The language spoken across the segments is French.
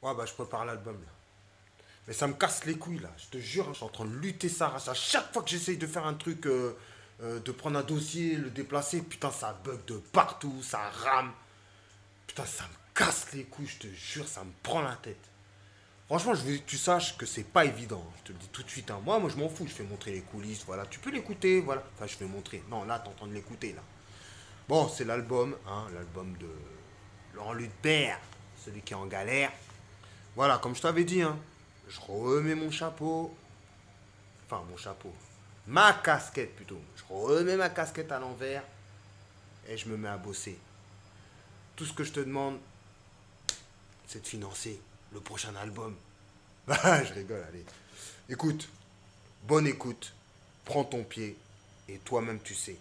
Ouais, bah, je prépare l'album, là. Mais ça me casse les couilles, là. Je te jure, hein, je suis en train de lutter ça. À chaque fois que j'essaye de faire un truc, de prendre un dossier, le déplacer, putain, ça bug de partout, ça rame. Putain, ça me casse les couilles, je te jure, ça me prend la tête. Franchement, je veux que tu saches que c'est pas évident. Je te le dis tout de suite, hein. Moi, je m'en fous. Je fais montrer les coulisses, voilà. Tu peux l'écouter, voilà. Enfin, je vais montrer. Non, là, t'es en train de l'écouter, là. Bon, c'est l'album, hein, l'album de Laurent Lutbert, celui qui est en galère. Voilà, comme je t'avais dit, hein. Je remets mon chapeau. Enfin, mon chapeau. Ma casquette, plutôt. Je remets ma casquette à l'envers. Et je me mets à bosser. Tout ce que je te demande, c'est de financer le prochain album. Je rigole, allez. Écoute, bonne écoute. Prends ton pied. Et toi-même, tu sais.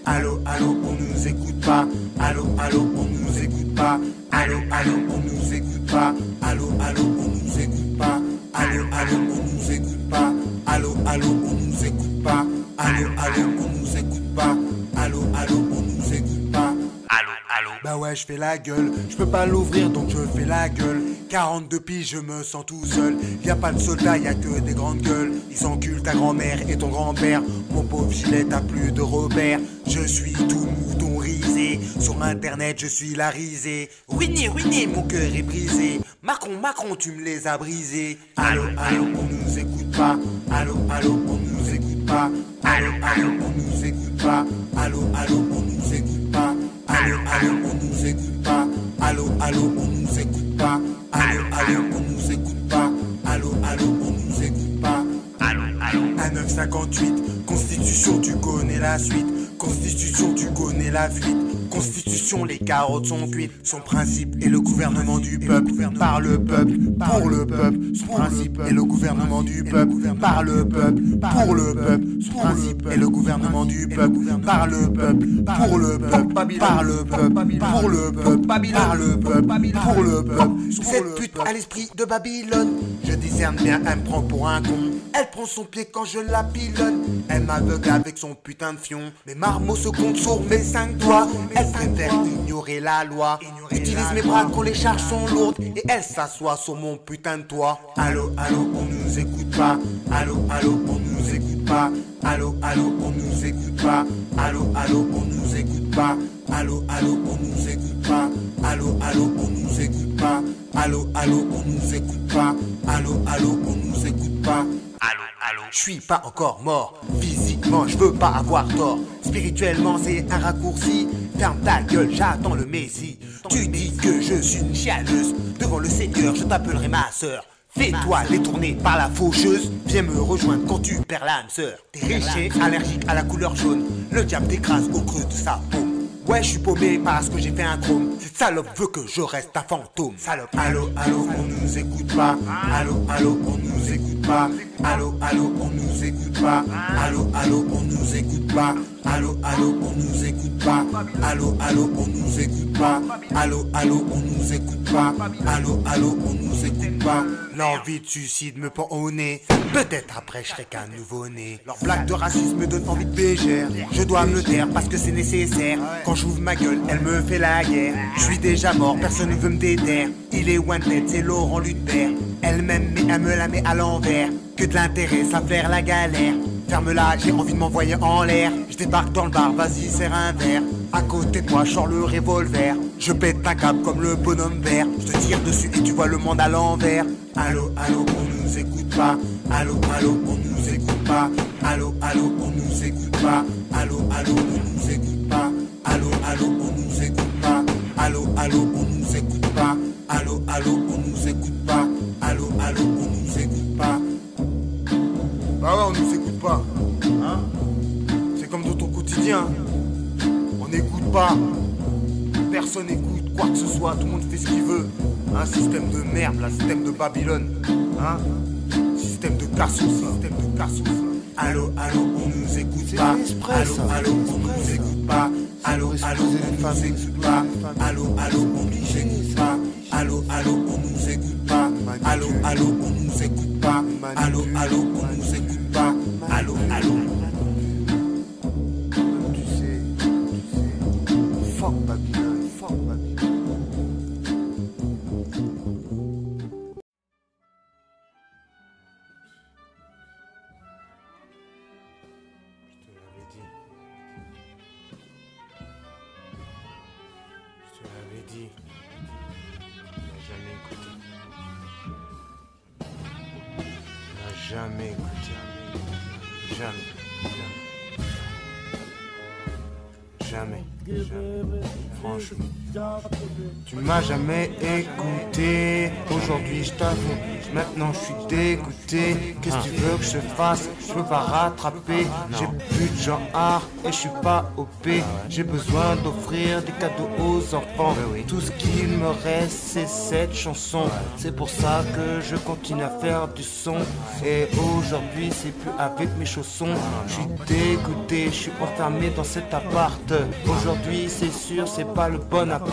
Allô, allô, on nous écoute pas. Allô, allô, on nous écoute pas. Allô, allô, on nous écoute pas. Allô, allô, on nous écoute pas. Allô, allô, on nous écoute pas. Allô, allô, on nous écoute pas. Allô, allô, on nous écoute pas. Allô, allô. Bah ouais, je fais la gueule. Je peux pas l'ouvrir donc je fais la gueule. 42 piges, je me sens tout seul. Y'a pas de soldats, y'a que des grandes gueules. Ils enculent ta grand-mère et ton grand-père. Mon pauvre gilet, t'as plus de Robert. Je suis tout mouton risé. Sur internet, je suis la risée. Ruiné, ruiné, mon cœur est brisé. Macron, Macron, tu me les as brisés. Allô, allô, on nous écoute pas. Allô, allô, on nous écoute pas. Allô, allô, on nous écoute pas. Allô, allô, on nous écoute pas. Allô, allô, on nous écoute pas. Allô, allô, on nous écoute pas. Allô, allô, on nous écoute pas. Allô, allô, on nous écoute pas. Allô, allô. À 9,58, Constitution, tu connais la suite. Constitution, tu connais la fuite. Constitution, les carottes sont cuites. Son principe est le gouvernement du peuple. Par le peuple, pour le peuple. Son principe est le gouvernement du peuple. Par le peuple, pour le peuple. Son principe est le gouvernement du peuple. Par le peuple, pour le peuple. Par le peuple, pour le peuple. Par le peuple, pour le peuple. Cette pute a l'esprit de Babylone. Je discerne bien, elle me prend pour un con. Elle prend son pied quand je la pilonne. Elle m'aveugle avec son putain de fion. Mes marmots se comptent sur mes 5 doigts. Elle préfère ignorer la loi. Utilise mes bras quand les charges sont lourdes. Et elle s'assoit sur mon putain de toit. Allô, allô, on nous écoute pas. Allô, allô, on nous écoute pas. Allô, allô, on nous écoute pas. Allô, allô, on nous écoute pas. Allô, allô, on nous écoute pas. Allô, allô, on nous écoute pas. Allô, allô, on nous écoute pas. Allô, allô, on nous écoute pas. Allô, allô. Je suis pas encore mort. Physiquement, je veux pas avoir tort. Spirituellement, c'est un raccourci. Ferme ta gueule, j'attends le Messie. Tu dis que je suis une chialeuse. Devant le Seigneur, je t'appellerai ma sœur. Fais-toi détourner par la faucheuse. Viens me rejoindre quand tu perds l'âme sœur. T'es riché, allergique à la couleur jaune. Le diable t'écrase au creux de sa paume. Ouais, je suis paumé parce que j'ai fait un chrome. Cette salope veut que je reste un fantôme. Salope. Allô, allô, on nous écoute pas. Allô, allô, on nous écoute pas. Allô, allô, on nous écoute pas. Allô, allô, on nous écoute pas. Allô, allô, on nous écoute pas. Allô, allô, on nous écoute pas. Allô, allô, on nous écoute pas. Allô, allô, on nous écoute pas. L'envie de suicide me pend au nez. Peut-être après je serai qu'un nouveau-né. Leur blague de racisme me donne envie de bégère. Je dois me taire parce que c'est nécessaire. Quand j'ouvre ma gueule, elle me fait la guerre. Je suis déjà mort, personne ne veut me déterre. Il est wanted, c'est Laurent Lutbert. Elle m'aime mais elle me la met à l'envers. Que de l'intérêt, ça faire la galère. Ferme-la, j'ai envie de m'envoyer en l'air. Je débarque dans le bar, vas-y serre un verre. À côté de moi, je sors le revolver. Je pète un câble comme le bonhomme vert. Je te tire dessus et tu vois le monde à l'envers. Allô, allô, on nous écoute pas. Allô, allô, on nous écoute pas. Allô, allô, on nous écoute pas. Allô, allô, on nous écoute pas. Allô, allô, on nous écoute pas. Allô, allô, on nous écoute pas. Allô, allô, on nous écoute pas. Allô, allô, on nous écoute pas. Bah ouais, on nous écoute pas. Hein? C'est comme dans ton quotidien. On n'écoute pas. Personne n'écoute quoi que ce soit. Tout le monde fait ce qu'il veut. Un système de merde, là, système de Babylone. Hein? Système de cassos, système de cassos. Allô, allô, on nous écoute pas. Allô, allô, on nous écoute pas. Allô, allô, on nous écoute pas. Allô, allô, on nous écoute pas. Allô, allô, on nous écoute pas. Allô, allô, on nous écoute pas. Allô, allô, on nous écoute pas. Allô, allô. Tu sais, fuck Babylone, fuck Babylone. Je te l'avais dit. Il n'a jamais écouté. Il n'a jamais écouté. Jamais. Jamais. Franchement. Tu m'as jamais écouté. Aujourd'hui je t'avoue. Maintenant je suis dégoûté. Qu'est-ce que tu veux que je fasse? Je peux pas rattraper. J'ai plus de genre et je suis pas OP. J'ai besoin d'offrir des cadeaux aux enfants. Tout ce qu'il me reste c'est cette chanson. C'est pour ça que je continue à faire du son. Et aujourd'hui c'est plus avec mes chaussons. Je suis dégoûté, je suis enfermé dans cet appart. Aujourd'hui c'est sûr c'est pas le bon appart.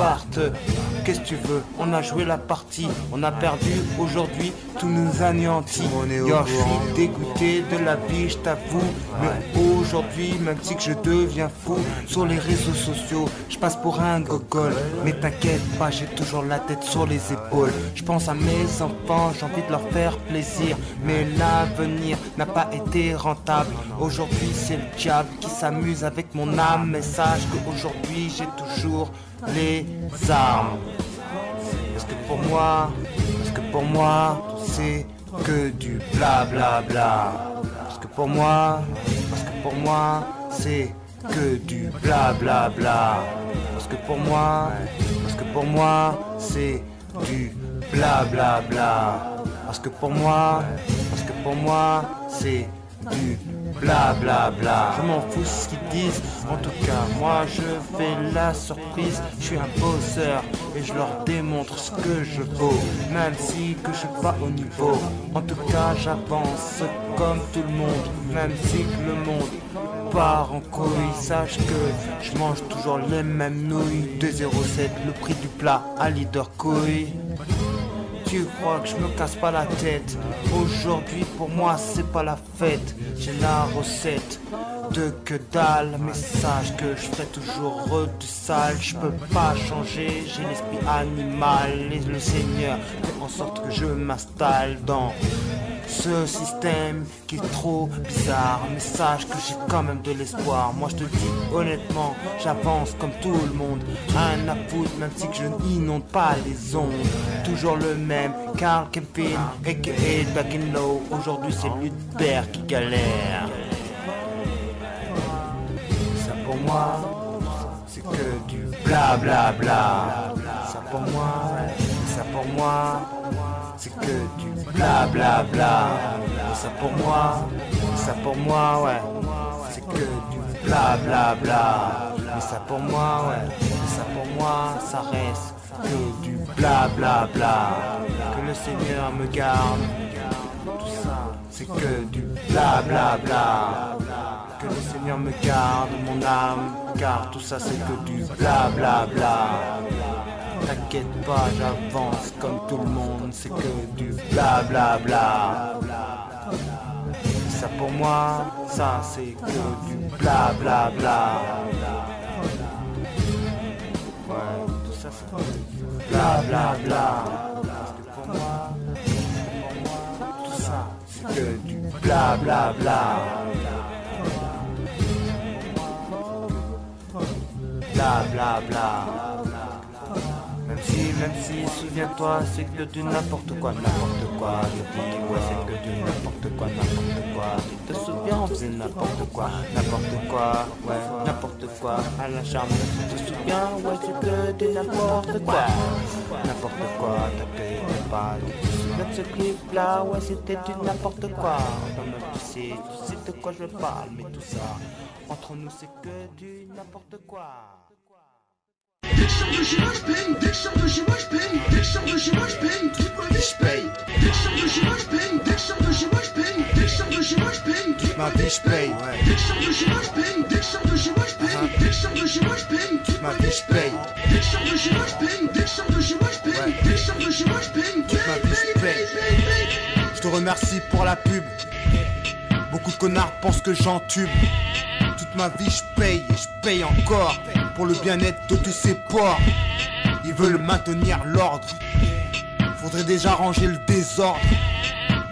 Qu'est-ce que tu veux? On a joué la partie, on a perdu. Aujourd'hui tout nous anéantit. Yo, je suis dégoûté de la vie, je t'avoue. Mais aujourd'hui, même si que je deviens fou sur les réseaux sociaux, je passe pour un gogol. Mais t'inquiète pas, j'ai toujours la tête sur les épaules. Je pense à mes enfants, j'ai envie de leur faire plaisir. Mais l'avenir n'a pas été rentable. Aujourd'hui c'est le diable qui s'amuse avec mon âme. Mais sache qu'aujourd'hui j'ai toujours les armes. Parce que pour moi, c'est que du blablabla. Parce que pour moi, c'est que du blablabla. Parce que pour moi, c'est du blablabla. Parce que pour moi, c'est du blablabla. Je m'en fous ce qu'ils disent. En tout cas, moi je fais la surprise. Je suis un bosseur et je leur démontre ce que je vaux. Même si que je suis pas au niveau. En tout cas, j'avance comme tout le monde. Même si que le monde part en couille. Sache que je mange toujours les mêmes nouilles. 2,07 le prix du plat à leader couille. Tu crois que je me casse pas la tête? Aujourd'hui pour moi c'est pas la fête. J'ai la recette de que dalle. Mais sache que je ferai toujours du sale. Je peux pas changer, j'ai l'esprit animal. Et le Seigneur fait en sorte que je m'installe dans ce système qui est trop bizarre. Mais sache que j'ai quand même de l'espoir. Moi je te le dis honnêtement, j'avance comme tout le monde. Rien à foutre même si que je n'inonde pas les ondes. Toujours le même Carl Kempin aka Back in Low. Aujourd'hui c'est Ludbert qui galère. Ça pour moi c'est que du blablabla. Ça pour moi c'est que du blablabla. Ça pour moi, ouais, c'est que du blablabla. Mais ça pour moi, ça reste que du blablabla. Que le Seigneur me garde. Tout ça, c'est que du blablabla. Que le Seigneur me garde mon âme, car tout ça c'est que du blablabla. T'inquiète pas, j'avance comme tout le monde, c'est que du blablabla. Ça pour moi, ça c'est que du blablabla. Ouais, tout ça c'est que du blablabla. Parce que pour moi, tout ça c'est que du blablabla. Blablabla. Même si, souviens-toi, c'est que du n'importe quoi. Je dis, ouais, c'est que du n'importe quoi. Tu te souviens, on faisait n'importe quoi, ouais, n'importe quoi, à la charme. Tu te souviens, ouais, c'est que du n'importe quoi, t'inquiète pas. Tu te souviens de ce clip-là, ouais, c'était du n'importe quoi. Tu sais de quoi je parle, mais tout ça, entre nous, c'est que du n'importe quoi. Dès que je sors de chez moi, je paye. Dès que je sors de chez moi, je paye. Dès que je sors de chez moi, je paye. Toute ma vie, je paye. Dès que je sors de chez moi, je paye. Dès que je sors de chez moi, je paye. Dès que je sors de chez moi, je paye. Toute ma vie, je paye. Dès que je sors de chez moi, je paye. Dès que je sors de chez moi, je paye. Dès que je sors de chez moi, je paye. Toute ma vie, je paye. remercie pour la pub. Beaucoup de connards pensent que j'entube. Toute ma vie je paye et je paye encore pour le bien-être de tous ces porcs. Ils veulent maintenir l'ordre. Faudrait déjà ranger le désordre.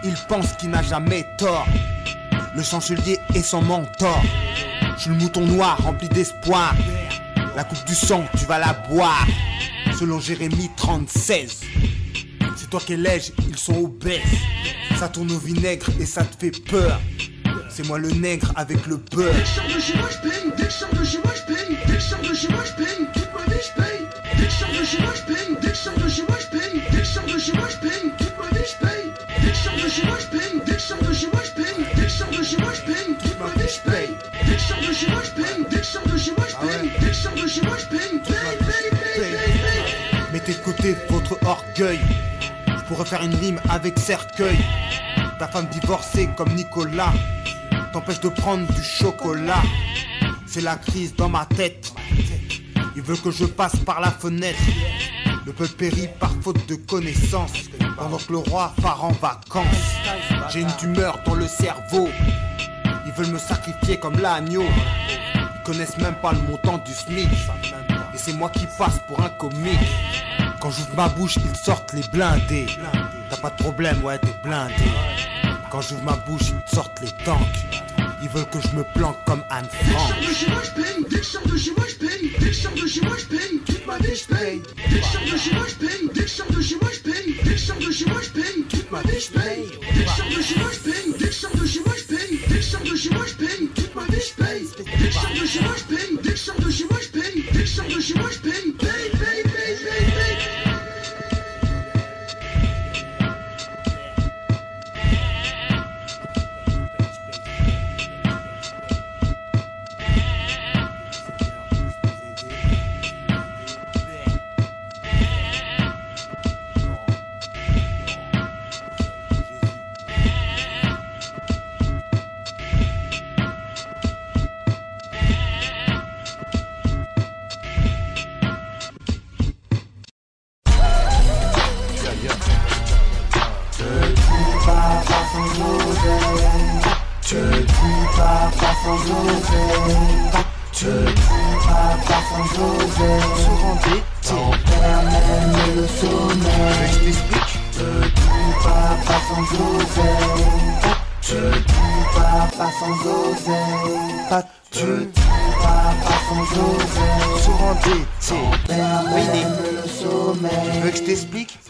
Ils pensent qu'il n'a jamais tort. Le chancelier est son mentor. Je suis le mouton noir rempli d'espoir. La coupe du sang, tu vas la boire. Selon Jérémie 36. C'est toi qui es lège, ils sont obèses. Ça tourne au vinaigre et ça te fait peur. C'est moi le nègre avec le beurre. Dès que je sors de chez moi, je paye. Dès que je sors de chez moi, je paye. Dès que je sors de chez moi, je paye. Toute ma vie, je paye. Dès que je sors de chez moi, je paye. Dès que je sors de chez moi, je paye. Dès que je sors de chez moi, je paye. Toute ma vie, je paye. Dès que je sors de chez moi, je paye. Dès que je sors de chez moi, je paye. Dès que je sors de chez moi, je paye. Toute ma vie, je paye. Dès que je sors de chez moi, je paye. Dès que je sors de chez moi, je paye. Dès que je sors de chez moi, je paye. Paye. Mettez de côté votre orgueil. Je pourrais faire une rime avec cercueil. Ta femme divorcée comme Nicolas t'empêche de prendre du chocolat. C'est la crise dans ma tête. Il veut que je passe par la fenêtre. Le peuple périt par faute de connaissances pendant que le roi part en vacances. J'ai une tumeur dans le cerveau. Ils veulent me sacrifier comme l'agneau. Ils connaissent même pas le montant du SMIC. Et c'est moi qui passe pour un comique. Quand j'ouvre ma bouche, ils sortent les blindés. T'as pas de problème, ouais, t'es blindé. Quand j'ouvre ma bouche, ils sortent les tanks. Ils veulent que je me planque comme Anne Frank. Dès que je sors de chez moi, je paye. Dès que je sors de chez moi, je paye. Dès que je sors de chez moi, je paye. Toute ma vie, je paye. Dès que je sors de chez moi, je paye. Dès que je sors de chez moi, je paye. Dès que je sors de chez moi, je paye. Toute ma vie, je paye. Dès que je sors de chez moi, je paye. Dès que je sors de chez moi, je paye. Dès que je sors de chez moi, je paye. Toute ma vie, je paye. Dès que je sors de chez moi, je paye. Dès que je sors de chez moi, je paye. Dès que je sors de chez moi, je paye. Paye.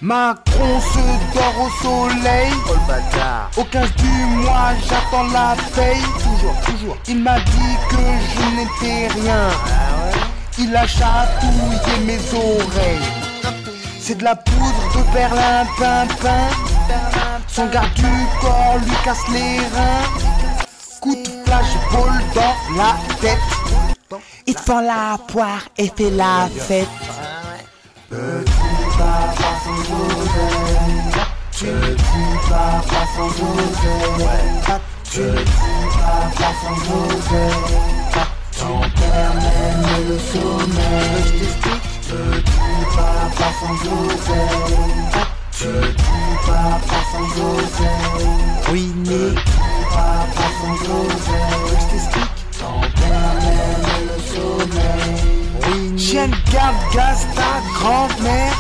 Macron se dort au soleil. Oh le bâtard. Au 15 du mois j'attends la paye. Toujours. Il m'a dit que je n'étais rien. Il a chatouillé mes oreilles. C'est de la poudre de perlimpinpin. Son garde du corps lui casse les reins. Coup de flashball dans la tête. Il te fend la poire et fait la fête. Petit papa sans oseille. Petit papa sans oseille. Petit papa sans oseille. Ton père mène le sommeil. Je t'explique. Petit papa sans oseille. Petit papa sans oseille. Ruiné. Petit papa sans oseille. Je t'explique. Ton père mène le sommeil. Chienne garde gaz ta grand-mère.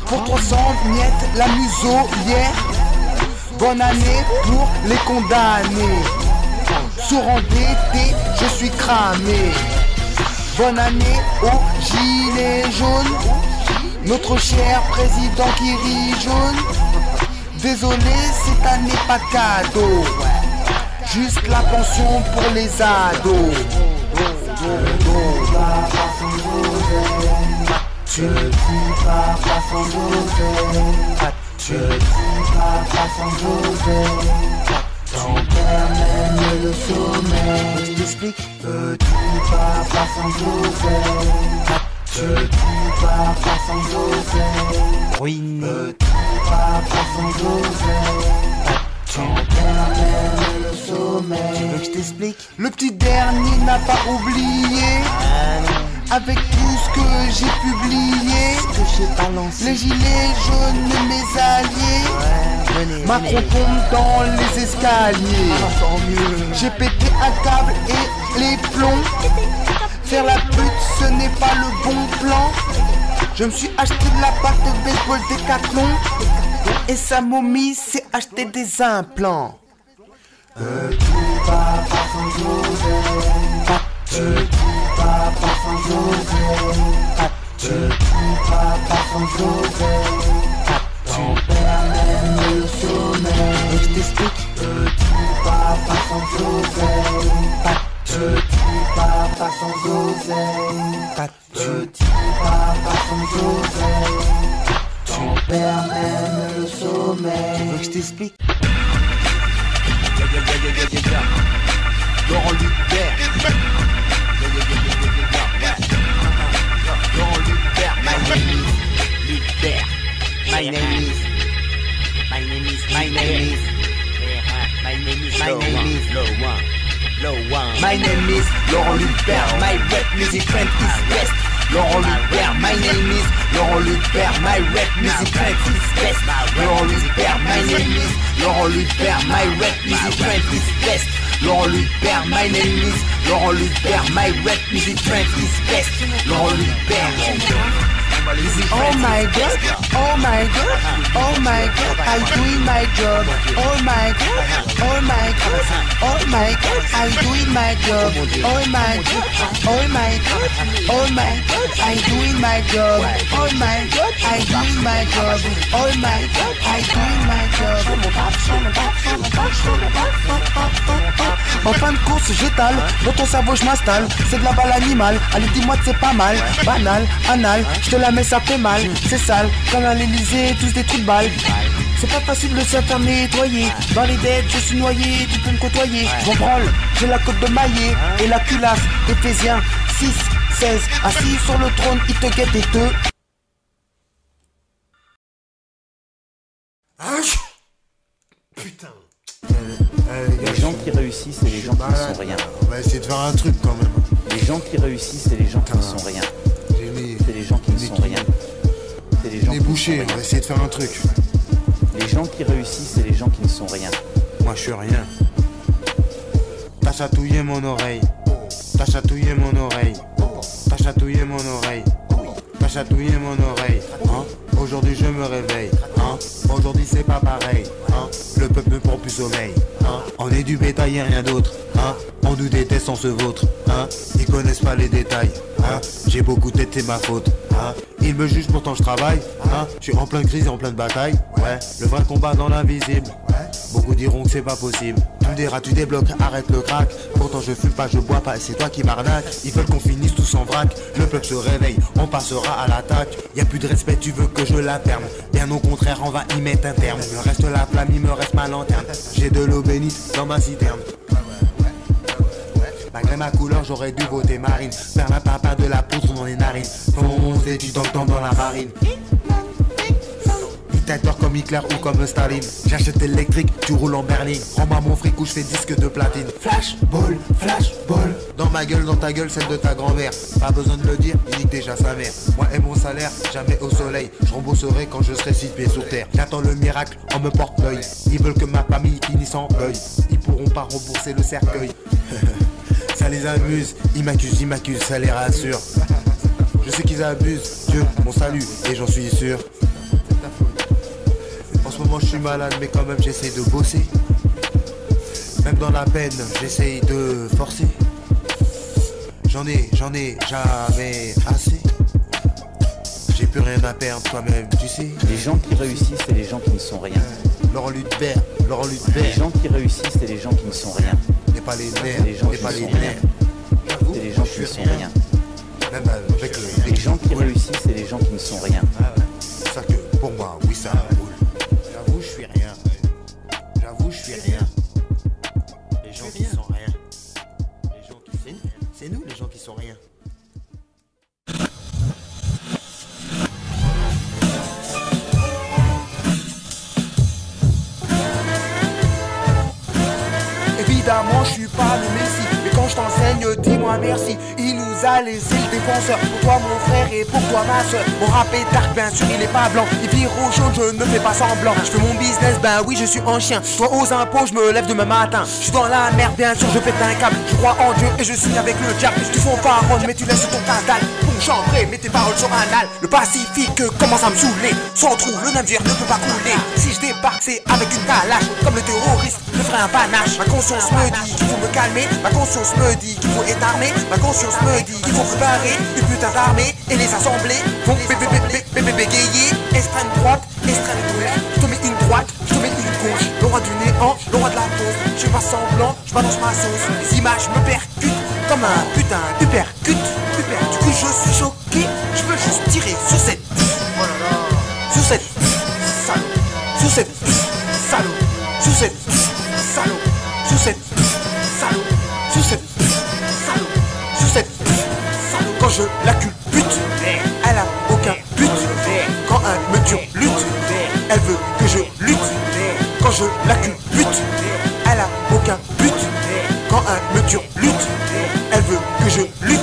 Pour 300 miettes la muselière. Bonne année pour les condamnés. Sourd endetté, je suis cramé. Bonne année aux gilets jaunes. Notre cher président qui rit jaune. Désolé, cette année pas de cadeau. Juste la pension pour les ados. Petit papa sans oseille. Petit papa sans oseille. Ton père mène le sommeil. Je t'explique. Petit papa sans oseille. Petit papa sans oseille. Ruiné. Petit papa sans oseille. Ton père mène le sommeil. Tu veux que je t'explique? Le petit dernier n'a pas oublié. Avec tout ce que j'ai publié, les gilets jaunes, mes alliés, Macron tombe dans les escaliers. J'ai pété un câble et les plombs. Faire la pute, ce n'est pas le bon plan. Je me suis acheté de la batte de baseball Décathlon. Et sa momie s'est acheté des implants. Tu vas pas sans José. Tu vas pas sans José. Tu vas pas sans José. Ton père mène le sommeil. Et je t'explique. Tu vas pas sans José. Tu vas pas sans José. Tu vas pas sans José. Ton père mène le sommeil. Tu veux que je t'explique? Laurent Luther. Laurent Luther. My name is Laurent Luther. My rap music friend is best. Laurent Luther. My name is Laurent Luther. My rap music friend is best. Laurent Luther. My name is Laurent Luther. My rap music friend is best. Laurent Luther. My name is Laurent Luther. My rap music friend is best. Laurent Luther. Oh my god, oh my god, oh my god, I doing my job. Oh my god, oh my god, oh my god, I doing my job. Oh my god, oh my god, oh my god, I doing my job. Oh my god, I doing my job. Oh my god, I doing my job. En fin de course, j'étale, dans ton cerveau je m'installe. C'est de la balle animale, allez dis-moi que c'est pas mal. Banal, anal, je te la mets ça fait mal. C'est sale, comme à l'Elysée, tous des trous de balles. C'est pas facile de se faire nettoyer. Dans les dettes, je suis noyé, tu peux me côtoyer. J'en branle, j'ai la côte de maillet et la culasse. Éphésiens 6, 16, assis sur le trône, il te guette et te... Putain. Les gens qui réussissent, c'est les gens qui ne sont rien. On va essayer de faire un truc quand même. Les gens qui réussissent, c'est les gens qui ne sont rien. C'est les gens qui ne sont rien. C'est les gens Les qui ne bouchés, sont on va rien. essayer de faire un truc. Les gens qui réussissent, c'est les gens qui ne sont rien. Moi je suis rien. T'as chatouillé mon oreille. T'as chatouillé mon oreille. T'as chatouillé mon oreille. T'as chatouillé mon oreille. Hein? Aujourd'hui je me réveille. Hein? Aujourd'hui c'est pas pareil. Hein? Le peuple ne prend plus sommeil. Hein? On est du bétail et rien d'autre. Hein? On nous déteste, on se vautre. Hein? Ils connaissent pas les détails. Hein? J'ai beaucoup de tête, c'est ma faute. Hein? Ils me jugent, pourtant je travaille. Hein? Je suis en pleine crise et en pleine bataille. Ouais. Le vrai combat dans l'invisible. Beaucoup diront que c'est pas possible. Tu dérates, tu débloques, arrête le crack. Pourtant je fume pas, je bois pas, c'est toi qui m'arnaque. Ils veulent qu'on finisse tous en vrac. Le peuple se réveille, on passera à l'attaque. Y a plus de respect, tu veux que je la ferme. Bien au contraire, on va y mettre un terme. Il me reste la flamme, il me reste ma lanterne. J'ai de l'eau bénite dans ma citerne. Malgré ma couleur, j'aurais dû voter marine. Faire la papa de la poudre dans les narines. Fonce et tu dans le temps dans la marine. Dictateur comme Hitler ou comme Staline. J'achète électrique, tu roules en berline. Rends-moi mon fric ou je fais disque de platine. Flashball, flashball. Dans ma gueule, dans ta gueule, celle de ta grand-mère. Pas besoin de le dire, il nique déjà sa mère. Moi et mon salaire, jamais au soleil. Je rembourserai quand je serai 6 pieds sur terre. J'attends le miracle, on me porte l'œil. Ils veulent que ma famille finisse en deuil. Ils pourront pas rembourser le cercueil. Ça les amuse, ils m'accusent, ça les rassure. Je sais qu'ils abusent, Dieu, mon salut, et j'en suis sûr. En ce moment je suis malade, mais quand même j'essaye de bosser. Même dans la peine, j'essaye de forcer. J'en ai jamais assez. J'ai plus rien à perdre, toi-même, tu sais. Les gens qui réussissent, c'est les gens qui ne sont rien. Laurent Luther. Les gens qui réussissent, c'est les gens qui ne sont rien. N'est pas les C'est nerfs, les gens n'est qui pas ne les sont rien. nerfs. C'est les gens qui ne sont rien. Même avec Les gens qui réussissent, c'est les gens qui ne sont rien. C'est ça que pour moi, oui ça roule. J'avoue, je suis rien. J'avoue, je suis rien. Les gens qui sont rien. Les gens qui sont rien. C'est nous les gens qui sont rien. Évidemment, je suis pas le Messi, mais quand je t'enseigne, dis-moi merci. Il nous Isa, les îles défenseurs. Pour toi mon frère et pour toi ma soeur. Mon rap est dark, bien sûr il est pas blanc. Il vire au jaune, je ne fais pas semblant. Je fais mon business, ben oui je suis en chien. Toi aux impôts, je me lève demain matin. Je suis dans la merde, bien sûr je pète un câble. Je crois en Dieu et je signe avec le diable. Tu fanfaronnes mais tu laisses ton casse-dalle. Bon chambré, mets tes paroles sur un dalle. Le Pacifique commence à me saouler. Sans trou, le navire ne peut pas couler. Si je débarque c'est avec une calache. Comme le terroriste, je ferai un panache. Ma conscience me dit qu'il faut me calmer. Ma conscience me dit qu'il faut être armé. Ma conscience me dit qu'il faut préparer une putain d'armée. Et les assemblées vont bégayer. Extrême droite, extrême gauche. Je te mets une droite, je te mets une gauche. Le roi du néant, le roi de la pause. Je fais pas semblant, je balance ma sauce. Les images me percutent comme un putain d'uppercut. Du coup je suis choqué, je veux juste tirer sur cette. Sur cette salaud. Sur cette salaud. Sur cette salaud. Sur cette salaud. Sur cette salaud. Sur cette salaud. Quand je la culbute, elle a aucun but. Quand un me dure lutte, elle veut que je lutte. Quand je la culbute, elle a aucun but. Quand un me dure lutte, elle veut que je lutte.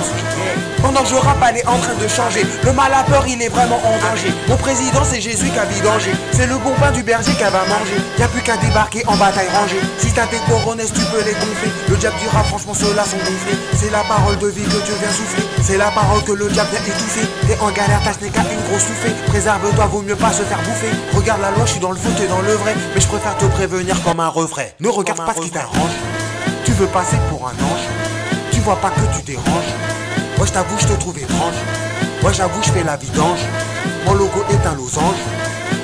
Pendant que je rappe, elle est en train de changer. Le mal à peur, il est vraiment en danger. Mon président, c'est Jésus qui a vidangé. C'est le bon pain du berger qu'elle va manger. Y'a plus qu'à débarquer en bataille rangée. Si t'as tes coronesses, tu peux les gonfler. Le diable dira franchement, ceux-là sont gonflés. C'est la parole de vie que Dieu vient souffler. C'est la parole que le diable vient étouffer. T'es en galère, t'as ce n'est qu'à une grosse soufflée. Préserve-toi, vaut mieux pas se faire bouffer. Regarde la loi, je suis dans le faux, t'es dans le vrai. Mais je préfère te prévenir comme un refrain. Ne regarde pas ce qui t'arrange. Tu veux passer pour un ange. Tu vois pas que tu déranges. Moi je t'avoue je te trouve étrange. Moi j'avoue je fais la vidange. Mon logo est un losange.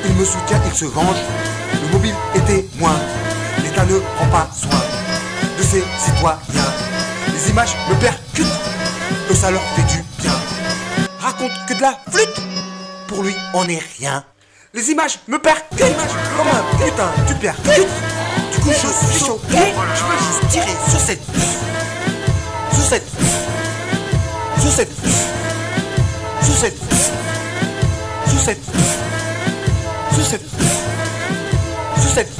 Il me soutient, il se venge. Le mobile est témoin. L'État ne prend pas soin de ses citoyens. Les images me percutent. Eux ça leur fait du bien. Raconte que de la flûte. Pour lui on est rien. Les images me percutent comme un putain du percute. Du coup je suis choqué. Je veux juste tirer sur cette. Sur cette. Sur cette. Sur cette. Sur cette. Sur cette. Sur cette.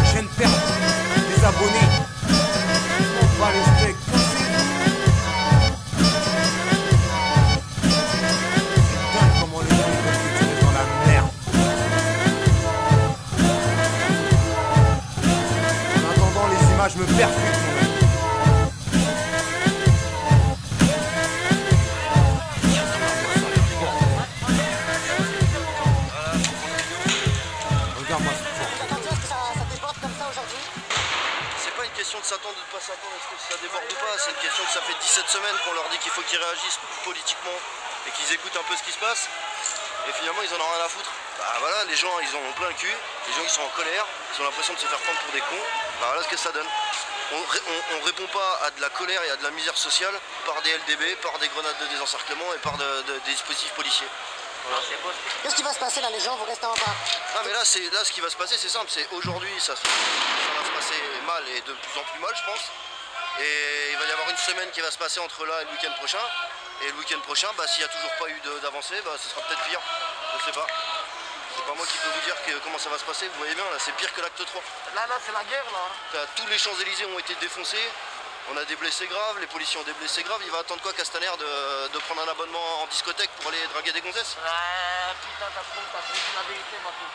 Je viens de perdre des abonnés. On va les steaks. C'est dingue comment les gens ils peuvent se tirer dans la merde. En attendant, les images me percutent. Regarde-moi ce C'est pas une question de s'attendre ou de pas s'attendre à ce que ça déborde ou pas, c'est une question que ça fait 17 semaines qu'on leur dit qu'il faut qu'ils réagissent politiquement et qu'ils écoutent un peu ce qui se passe et finalement ils en ont rien à foutre. Bah voilà, les gens ils en ont plein le cul, les gens ils sont en colère, ils ont l'impression de se faire prendre pour des cons, bah voilà ce que ça donne. On répond pas à de la colère et à de la misère sociale par des LDB, par des grenades de désencerclement et par des dispositifs policiers. Voilà. Qu'est-ce qui va se passer là, les gens vont rester en bas? Ah mais là ce qui va se passer c'est simple, c'est aujourd'hui ça va se passer mal et de plus en plus mal je pense. Et il va y avoir une semaine qui va se passer entre là et le week-end prochain. Et le week-end prochain, bah, s'il n'y a toujours pas eu d'avancée, bah, ce sera peut-être pire. Je sais pas. C'est pas moi qui peux vous dire comment ça va se passer. Vous voyez bien, là c'est pire que l'acte 3. Là, c'est la guerre, là. Tous les Champs-Élysées ont été défoncés. On a des blessés graves, les policiers ont des blessés graves. Il va attendre quoi, Castaner, de prendre un abonnement en discothèque pour aller draguer des gonzesses? Putain, t'as compris la vérité, maintenant.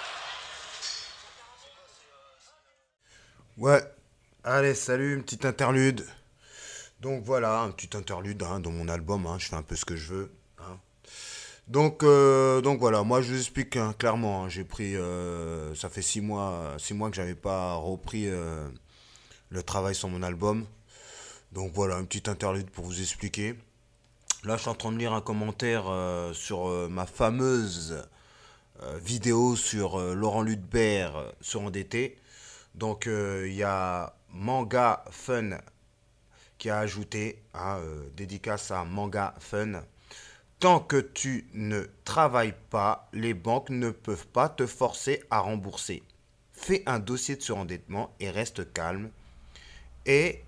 Ouais, allez, salut, une petite interlude. Donc voilà, un petit interlude dans mon album, je fais un peu ce que je veux. Donc voilà, moi je vous explique clairement, j'ai pris, ça fait 6 mois que j'avais pas repris le travail sur mon album. Donc voilà, une petite interlude pour vous expliquer. Là je suis en train de lire un commentaire sur ma fameuse vidéo sur Laurent Ludbert sur Endetté. Donc il y a Manga Fun qui a ajouté, dédicace à Manga Fun. Tant que tu ne travailles pas, les banques ne peuvent pas te forcer à rembourser. Fais un dossier de surendettement et reste calme. Et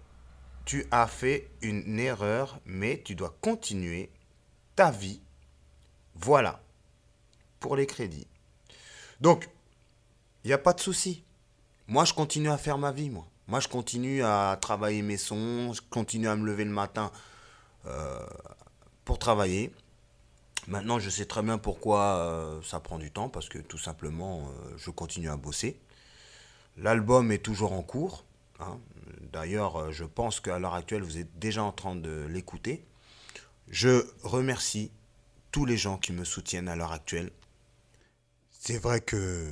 tu as fait une erreur, mais tu dois continuer ta vie. Voilà, pour les crédits. Donc, il n'y a pas de souci. moi je continue à faire ma vie, moi. Moi je continue à travailler mes sons, je continue à me lever le matin pour travailler. Maintenant je sais très bien pourquoi ça prend du temps, parce que tout simplement je continue à bosser. L'album est toujours en cours, hein. D'ailleurs je pense qu'à l'heure actuelle vous êtes déjà en train de l'écouter. Je remercie tous les gens qui me soutiennent à l'heure actuelle. C'est vrai que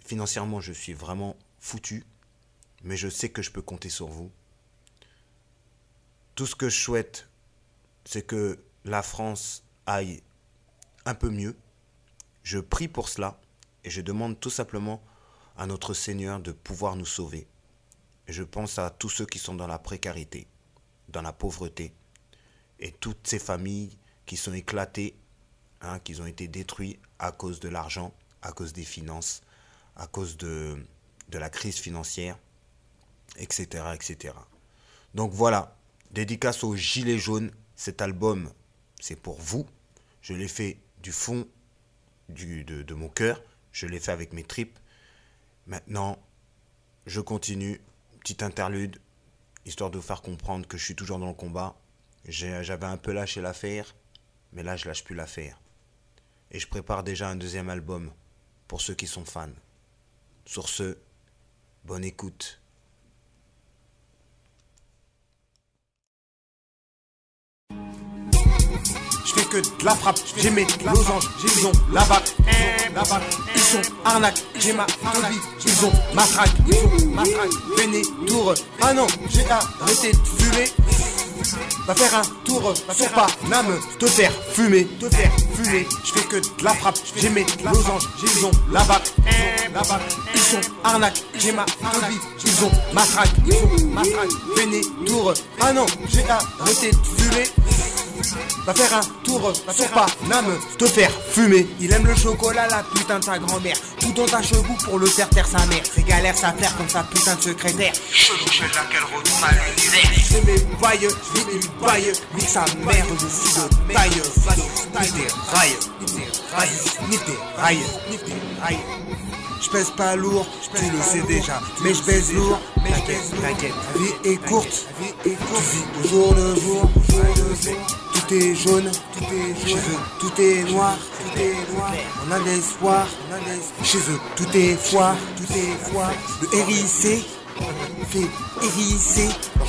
financièrement je suis vraiment foutu, mais je sais que je peux compter sur vous. Tout ce que je souhaite, c'est que la France aille un peu mieux. Je prie pour cela et je demande tout simplement à notre Seigneur de pouvoir nous sauver. Et je pense à tous ceux qui sont dans la précarité, dans la pauvreté, et toutes ces familles qui sont éclatées, hein, qui ont été détruites à cause de l'argent, à cause des finances, à cause de la crise financière, etc., etc. Donc voilà, dédicace aux Gilets jaunes. Cet album, c'est pour vous. Je l'ai fait du fond de mon cœur. Je l'ai fait avec mes tripes. Maintenant, je continue. Petite interlude, histoire de vous faire comprendre que je suis toujours dans le combat. J'avais un peu lâché l'affaire, mais là, je lâche plus l'affaire. Et je prépare déjà un deuxième album pour ceux qui sont fans. Sur ce, bonne écoute. Je fais que de la frappe, j'ai mes losanges, ils ont la batte, ils sont arnaques, j'ai ma phobie, ils ont matraque, Véné, tour, ah non, j'ai arrêté de fumer. Va faire un tour sur Paname, te faire fumer, je fais que de la frappe, j'ai mes losanges, ils ont la batte, ils sont arnaques, j'ai ma phobie, ils ont matraque, Véné, tour, ah non, j'ai arrêté de fumer. Va faire un tour sur Paname, te faire fumer. Il aime le chocolat, la putain de sa grand-mère. Tout dans un chevou pour le terre sa mère. C'est galère sa faire comme sa putain de secrétaire. Chelou, celle-là qu'elle retourne à l'univers. C'est mes bailles, ni une baille, ni sa mère, je suis de taille. Ni tes rails. Je pèse pas lourd, tu le sais déjà, mais je pèse lourd, t'inquiète. La vie est courte, tu vis au jour le jour. Tout est jaune, chez eux tout est noir, on a l'espoir, chez eux tout est foire, le hérissé fait hérisser leurs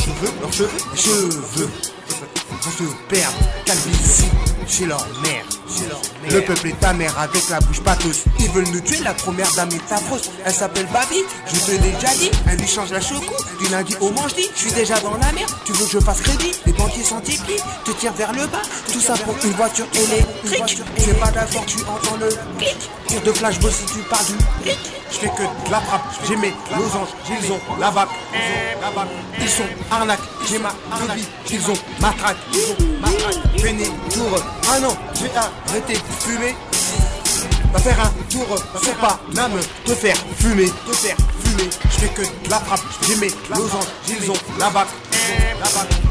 cheveux, vont se perdre, calvitie, chez leur mère. Le peuple est ta mère avec la bouche pâteuse. Ils veulent nous tuer, la première dame est affreuse. Elle s'appelle Babi, je te l'ai déjà dit. Elle lui change la chocou, du lundi au manche-dit. Je suis déjà dans la merde, tu veux que je fasse crédit. Les banquiers sont épris, te tirent vers le bas. Tout ça pour une voiture électrique. Tu es pas d'accord, tu entends le clic. Tire de flashball si tu pars du clic. Je fais que de la frappe, j'ai mes losanges, ils ont la bac. Ils sont arnaques, j'ai ma phobie, ils ont matraque. Véné, tour, ah non, j'ai arrêté de fumer. Va faire un tour sur Paname, te faire fumer. Je fais que de la frappe, j'ai mes losanges, ils ont la bac.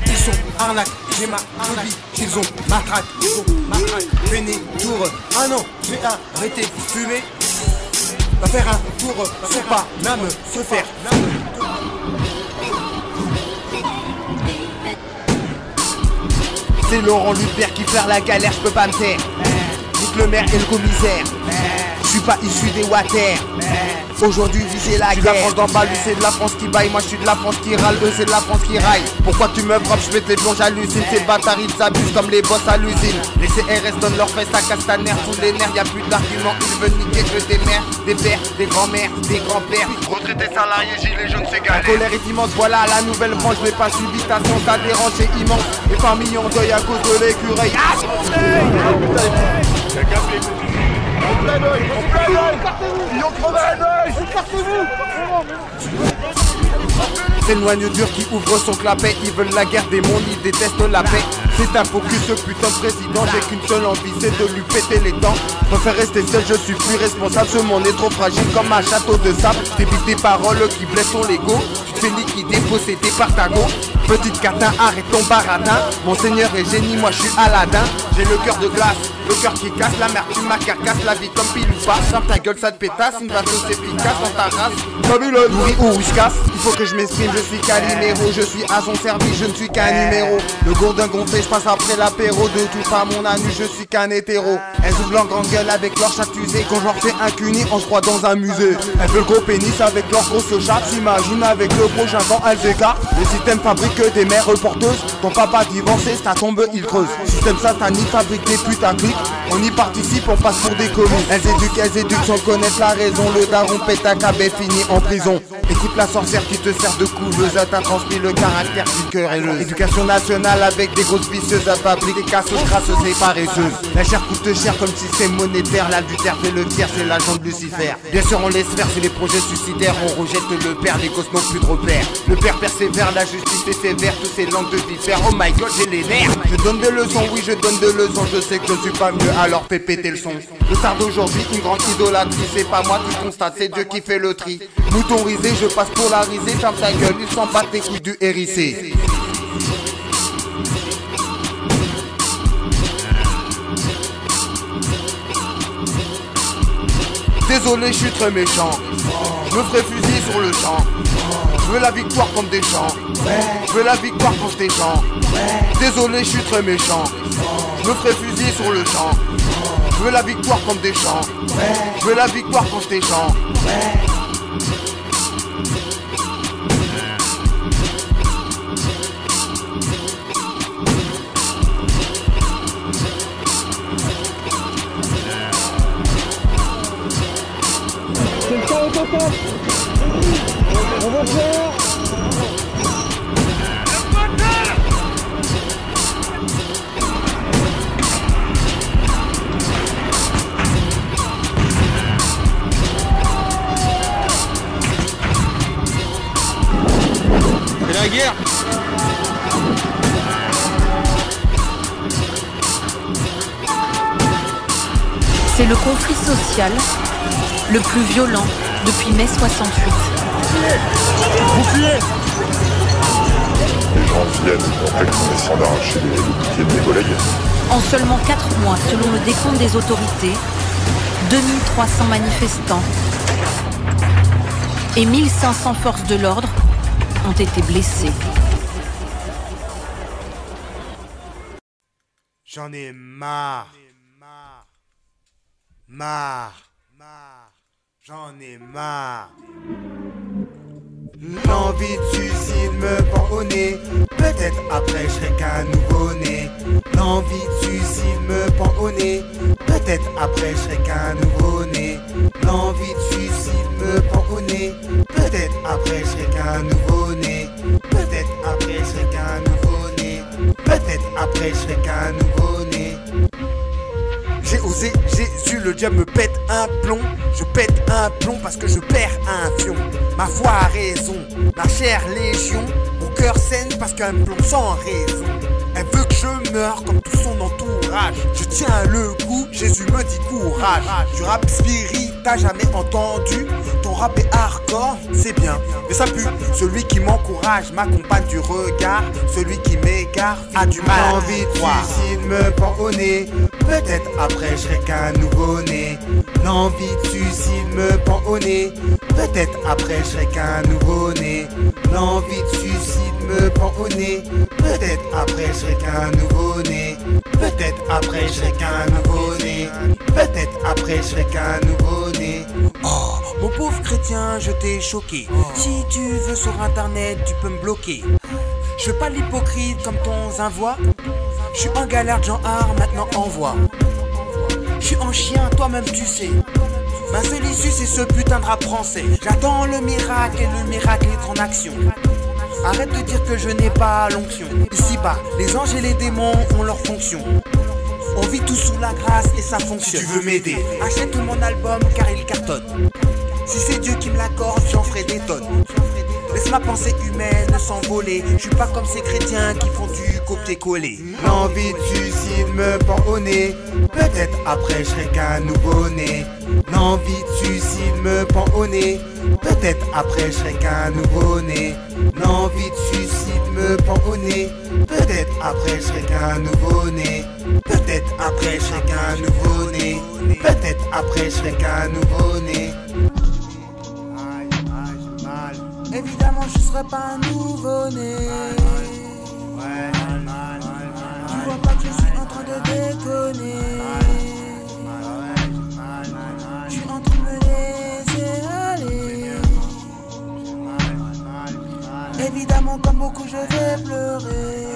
Ils sont arnaques, j'ai ma phobie, ils ont matraque. Véné, tour, ah non, j'ai arrêté de fumer. Va faire un tour sur Paname, se faire fumer. C'est Laurent Luther qui fait la galère, je peux pas me taire. Nique le maire et le commissaire. Je suis pas issu des water. Aujourd'hui viser la guerre. Je suis de la France d'en bas, lui c'est de la France qui baille. Moi je suis de la France qui râle, eux c'est de la France qui raille. Pourquoi tu me frappes, je pète les plonges à l'usine. Ces bâtards ils s'abusent comme les boss à l'usine. Les CRS donnent leurs fesses à Castaner. Tous les nerfs, y'a plus d'arguments. Ils veulent niquer que des mères, des pères, des grands-mères, des grands-pères. Retraités salariés, gilets jaunes c'est galère. La colère est immense, voilà la nouvelle branche. Je l'ai pas subi, ta son, ça dérange, c'est immense. Et par millions d'œil à cause de l'écureuil. C'est le noyau dur qui ouvre son clapet. Ils veulent la guerre des mondes, ils détestent la paix. C'est un focus, ce putain de président. J'ai qu'une seule envie, c'est de lui péter les dents. Je préfère rester seul, je suis plus responsable. Ce monde est trop fragile comme un château de sable. T'évites des paroles qui blessent ton Lego. fait liquider, possédé par ta go. Petite catin, arrête ton baratin. Mon seigneur est génie, moi je suis Aladdin. J'ai le cœur de glace, le cœur qui casse, l'amertume, ma carcasse, la vie comme pile ou pas. Ferme ta gueule, ça te pétasse, une batteuse efficace dans ta race. Babylone, nourri ou whiskas. Il faut que je m'exprime, je suis Calimero. Je suis à son service, je ne suis qu'un numéro. Le gourdin gonflé, je passe après l'apéro. De tout pas mon anus, je suis qu'un hétéro. Elles ouvrent leur grande gueule avec leur chat usé. Quand je leur fais un cuni, on se croit dans un musée. Elles veulent gros pénis avec leur grosse chatte. S'imagine avec le prochain quand elles écartent. Le système fabrique des mères reporteuses. Ton papa divorcé, ça tombe, il creuse. Système satanique fabrique des putaclics. On y participe, on passe pour des communes. Elles éduquent sans connaître la raison. Le daron pète un cabet fini en prison. Écoute la sorcière qui te sert de couveuse. Elle t'a transmis le caractère du cœur et le. Éducation nationale avec des grosses vicieuses. Elle fabrique des cassos grasseuses et paresseuses. La chair coûte cher comme système monétaire. L'adultère fait le tiers, c'est l'agent de Lucifer. Bien sûr on laisse faire, c'est les projets suicidaires. On rejette le père, les gosses n'ont plus de repères. Le père persévère, la justice est sévère. Tous ces langues de vipère, oh my god j'ai les nerfs. Je donne des leçons, oui je donne des leçons. Je sais que je suis pas mieux, alors fais péter le son. Le star d'aujourd'hui, une grande idolâtrie. C'est pas moi qui constate, c'est Dieu qui fait le tri. Mouton risé, je passe pour la risée. Ferme ta gueule, ils s'en battent les couilles du hérissé. Désolé, je suis très méchant. Je me ferai fusiller sur le champ. Je veux la victoire comme des champs. Je veux la victoire quand je t'échante. Désolé, je suis très méchant. Je me ferai fusiller sur le champ. Je veux la victoire comme des champs. Je veux la victoire quand je t'échante. On va faire. C'est la guerre. C'est le conflit social le plus violent depuis mai 68. Bouclier. Les gens viennent en essayant d'arracher les boucliers de mes collègues. En seulement 4 mois, selon le décompte des autorités, 2300 manifestants et 1500 forces de l'ordre ont été blessés. J'en ai marre. J'en ai marre. L'envie de suicide me pend au nez. Peut-être après je serai qu'un nouveau-né. L'envie de suicide me pend au nez. Peut-être après je serai qu'un nouveau-né. L'envie de suicide me pend au nez. Peut-être après je serai qu'un nouveau-né. Peut-être après je serai qu'un nouveau-né. Peut-être après je serai qu'un nouveau-né. J'ai osé, Jésus, le diable me pète un plomb. Je pète un plomb parce que je perds un fion. Ma foi a raison, ma chère légion. Mon cœur saigne parce qu'un plomb sans raison. Elle veut que je meure comme tout son entourage. Je tiens le coup, Jésus me dit courage. Du rap spirit, t'as jamais entendu? Ton rap est hardcore, c'est bien, mais ça pue. Celui qui m'encourage m'accompagne du regard. Celui qui m'égare a du mal. L'envie de suicide me pend au nez. Peut-être après je serai qu'un nouveau-né. L'envie de suicide me pend au nez. Peut-être après je serai qu'un nouveau-né. L'envie de suicide me pend au nez. Peut-être après je serai qu'un nouveau-né. Peut-être après je serai qu'un nouveau-né. Peut-être après je serai qu'un nouveau-né. Oh, mon pauvre chrétien, je t'ai choqué. Si tu veux sur internet, tu peux me bloquer. Je veux pas l'hypocrite comme ton zinvoix. Je suis en galère de Jean Hart, maintenant envoie. Je suis en chien, toi-même tu sais. Ma seule issue c'est ce putain de rap français. J'attends le miracle et le miracle est en action. Arrête de dire que je n'ai pas l'onction. Ici-bas, les anges et les démons ont leur fonction. On vit tous sous la grâce et ça fonctionne. Si tu veux m'aider, achète mon album car il cartonne. Si c'est Dieu qui me l'accorde, j'en ferai des tonnes. Laisse ma pensée humaine s'envoler. Je suis pas comme ces chrétiens qui font du copier-coller. L'envie de suicide me pend au nez. Peut-être après je serai qu'un nouveau-né. L'envie de suicide me pend au nez. Peut-être après je serai qu'un nouveau-né. qu'un nouveau-né. Peut-être après je serai qu'un nouveau-né. Peut-être après je serai qu'un nouveau-né. Évidemment je serai pas un nouveau-né. Tu vois pas que je suis en train de déconner. Je suis en train de me laisser aller. Évidemment comme beaucoup je vais pleurer.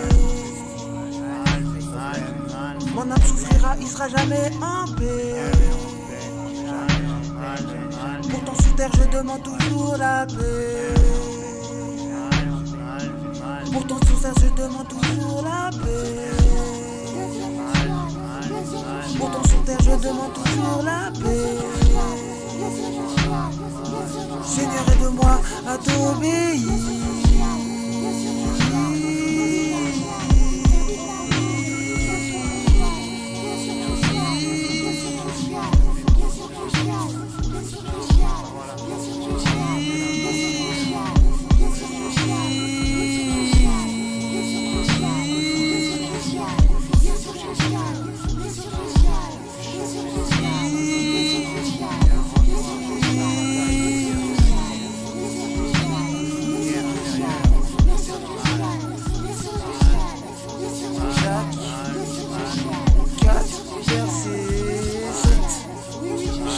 Mon âme souffrira, il sera jamais en paix. Pourtant sous terre je demande toujours la paix. Pourtant sous terre je demande toujours la paix. Pourtant sous terre je demande toujours la paix. Seigneur aide-moi à t'obéir.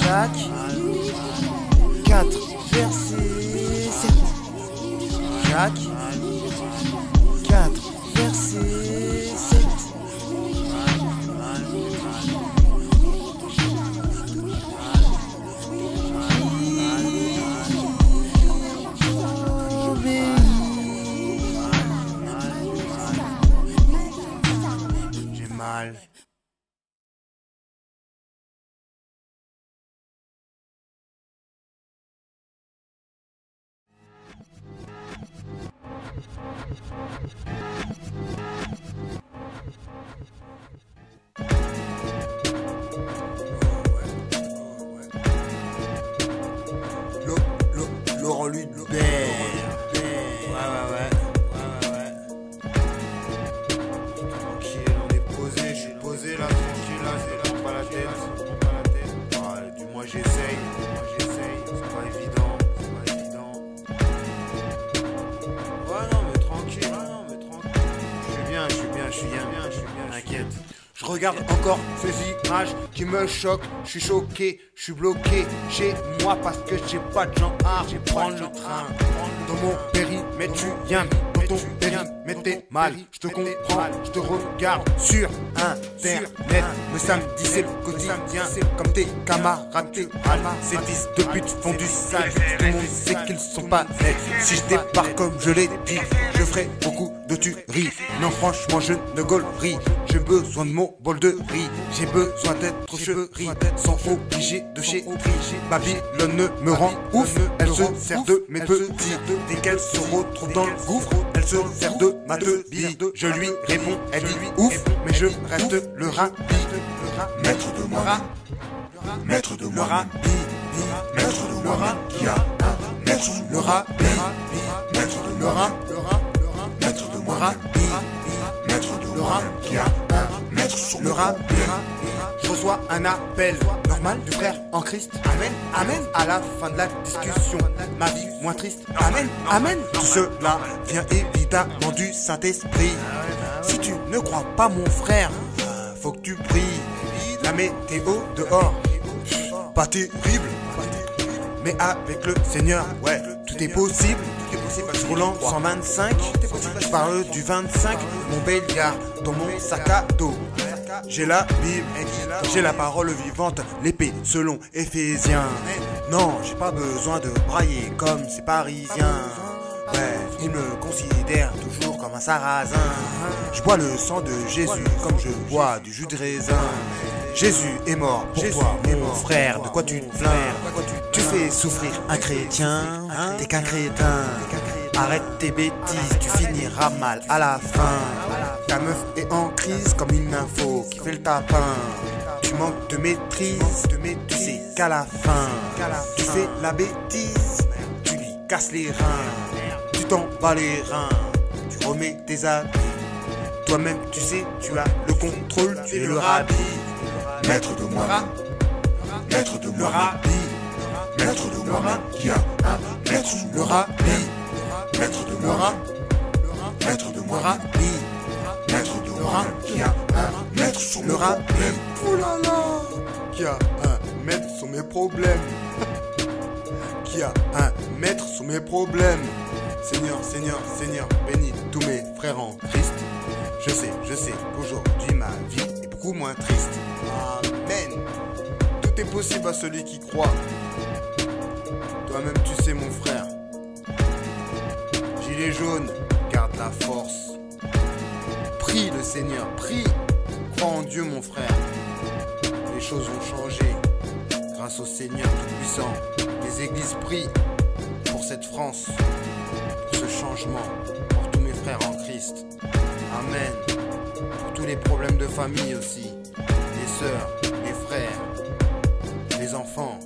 Jacques 4, verset 7. Jacques 4, verset 7. J'ai mal. Laurent Lutbert. Ouais. Tranquille, on est posé, je suis posé là, tranquille là, je prends pas la tête. Ouais, du moins j'essaye, c'est pas évident. Ouais non mais tranquille. Je suis bien, t'inquiète. Je regarde encore ces images qui me choquent. Je suis choqué, je suis bloqué chez moi parce que j'ai pas de genre. J'ai prendre le train. Dans mon périmètre, tu viens. Dans ton périmètre, t'es mal. Je te comprends, je te regarde sur internet. Le samedi, c'est le quotidien. Comme tes camarades, ces fils de pute font du sale. Tout le monde sait qu'ils sont pas nets. Si je débarque comme je l'ai dit, je ferai beaucoup de tueries. Non, franchement, je ne gaulerie. J'ai besoin de mon bol de riz. J'ai besoin d'être chéri sans obligé de chéri. Babylone ne me rend ouf. Elle se sert de mes petits. Dès qu'elle se retrouve dans le gouffre, elle se sert de ma teubie. Je lui réponds, elle dit ouf. Mais je reste le rapide. Maître de moi. Maître de moi. Maître de moi. Qui a un maître le rapide. Maître de moi. Maître de moi. Maître de moi. Qui a un maître sur le rap. Je reçois un appel normal du frère en Christ. Amen, amen. À la fin de la discussion, ma vie moins triste. Amen, amen. Tout cela vient évidemment du Saint-Esprit. Si tu ne crois pas mon frère, faut que tu pries. La météo dehors, pas terrible. Mais avec le Seigneur, ouais, tout est possible. Je roule en 125, je parle du 25. Mon Béliard dans mon sac à dos. J'ai la Bible, j'ai la parole vivante, l'épée selon Éphésiens. Non, j'ai pas besoin de brailler comme ces Parisiens. Ouais, ils me considèrent toujours comme un sarrasin. Je bois le sang de Jésus comme je bois du jus de raisin. Jésus est mort pour toi, mon frère, de quoi tu te plains? Tu fais souffrir un chrétien, t'es qu'un crétin. Arrête tes bêtises, tu finiras mal à la fin. Ta meuf est en crise comme une info qui fait le tapin. Tu manques de maîtrise, tu sais qu'à la fin tu fais la bêtise, tu lui casses les reins. Tu t'en bats les reins, tu remets tes habits. Toi-même, tu sais, tu as le contrôle, tu es le rabbi. Maître de moi-même, maître de Le moi-même, rabbi, maître de moi-même, qui a un maître sous le le rat, rabbi, maître de le moi-même, rabbi, maître de le moi-même, rabbi, maître de moi-même, qui a un maître sur le mon rabbi. problème. Oh là là, qui a un maître sur mes problèmes. Qui a un maître sur mes problèmes. Seigneur, Seigneur, Seigneur, bénis tous mes frères en Christ. Je sais qu'aujourd'hui ma vie est beaucoup moins triste. Amen. Tout est possible à celui qui croit. Toi-même tu sais mon frère. Gilet jaune, garde la force. Prie le Seigneur, prie. Crois en Dieu mon frère. Les choses ont changé. Grâce au Seigneur Tout-Puissant. Les églises prient pour cette France. Pour ce changement. Pour tous mes frères en Christ. Amen. Pour tous les problèmes de famille aussi. Les sœurs, les frères, les enfants.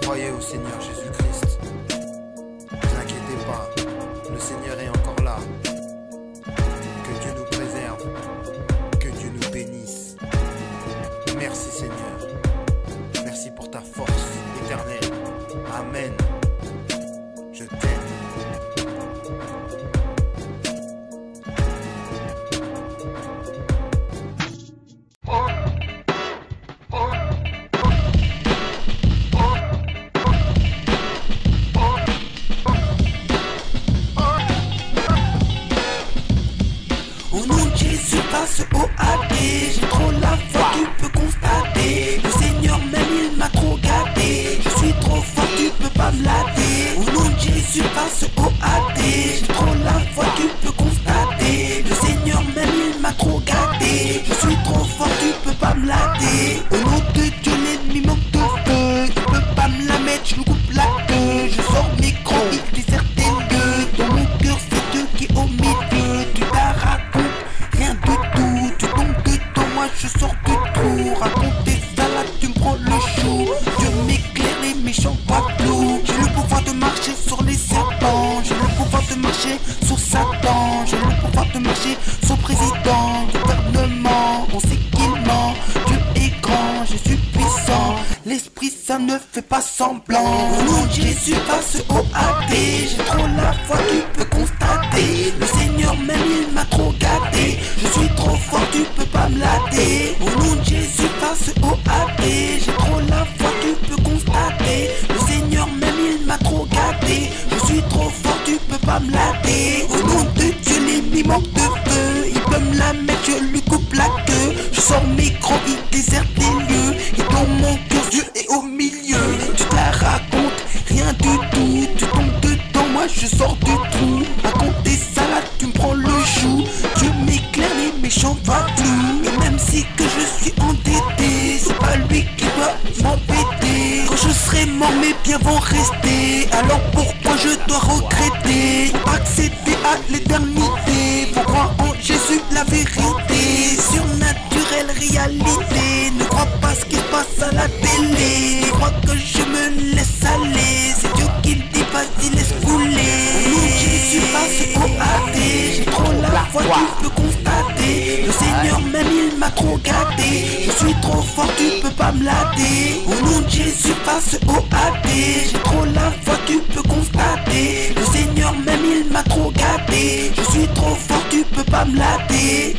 Croyez au Seigneur Jésus-Christ. Ne vous inquiétez pas. Le Seigneur est encore là. Que Dieu nous préserve. Que Dieu nous bénisse. Merci Seigneur. Merci pour ta force éternelle. Amen. Je t'aime. Au nom de Jésus, passe au AD. J'ai trop la foi, tu peux constater. Le Seigneur même il m'a trop gâté. Je suis trop fort, tu peux pas me latter. Au nom de Jésus, passe au AD. J'ai trop la foi, tu peux constater. Le Seigneur même il m'a trop gâté. Je suis trop fort, tu peux pas me latter. Au nom de Dieu, l'ennemi manque de feu. Il peut pas me la mettre, je lui coupe la queue. Je sors mes grands, il déserte des lieux. Dans mon cœur, c'est Dieu qui est au milieu. Tu t'as raconté rien du tout, tu tombes dedans, moi je sors du trou. Raconter ça là, tu me prends le chou. Dieu m'éclaire, les méchants voient flou. J'ai le pouvoir de marcher sur les serpents. J'ai le pouvoir de marcher sur Satan. J'ai le pouvoir de marcher sur le président du gouvernement. On sait qu'il ment, Dieu est grand, je suis puissant. L'esprit ça ne fait pas semblant. Au nom de Jésus passe au AD. J'ai trop la foi, tu peux constater. Le Seigneur même il m'a trop gâté. Je suis trop fort, tu peux pas me latter. Au nom de Jésus passe au AD. J'ai trop la foi, tu peux constater. Le Seigneur même il m'a trop gâté. Je suis trop fort, tu peux pas me latter. Au nom de Dieu l'ennemi manque de feu. Il peut me la mettre, je lui coupe la queue. Je sors mes grands, il déserte les lieux. Et dans mon cœur Dieu est au milieu. Tu te la racontes, rien du tout. Tu tombes dedans, moi je sors du trou. Raconter ça là, tu me prends le chou. Dieu m'éclaire, les méchants voient flou. Et même si que je suis endetté, c'est pas lui qui doit m'embêter. Quand je serai mort, mes biens vont rester. Alors pourquoi je dois regretter? Pour accéder à l'éternité, faut croire en Jésus, la vérité. Surnaturelle réalité. Ne crois pas ce qui se passe à la télé. Crois que je me laisse aller. C'est Dieu qui me dit vas-y laisse couler. Au nom de Jésus passe au AD. J'ai trop la foi, tu peux constater. Le Seigneur même il m'a trop gâté. Je suis trop fort, tu peux pas me latter. Au nom de Jésus passe au AD. J'ai trop la foi, tu peux constater. Le Seigneur même il m'a trop gâté. Je suis trop fort, tu peux pas me latter.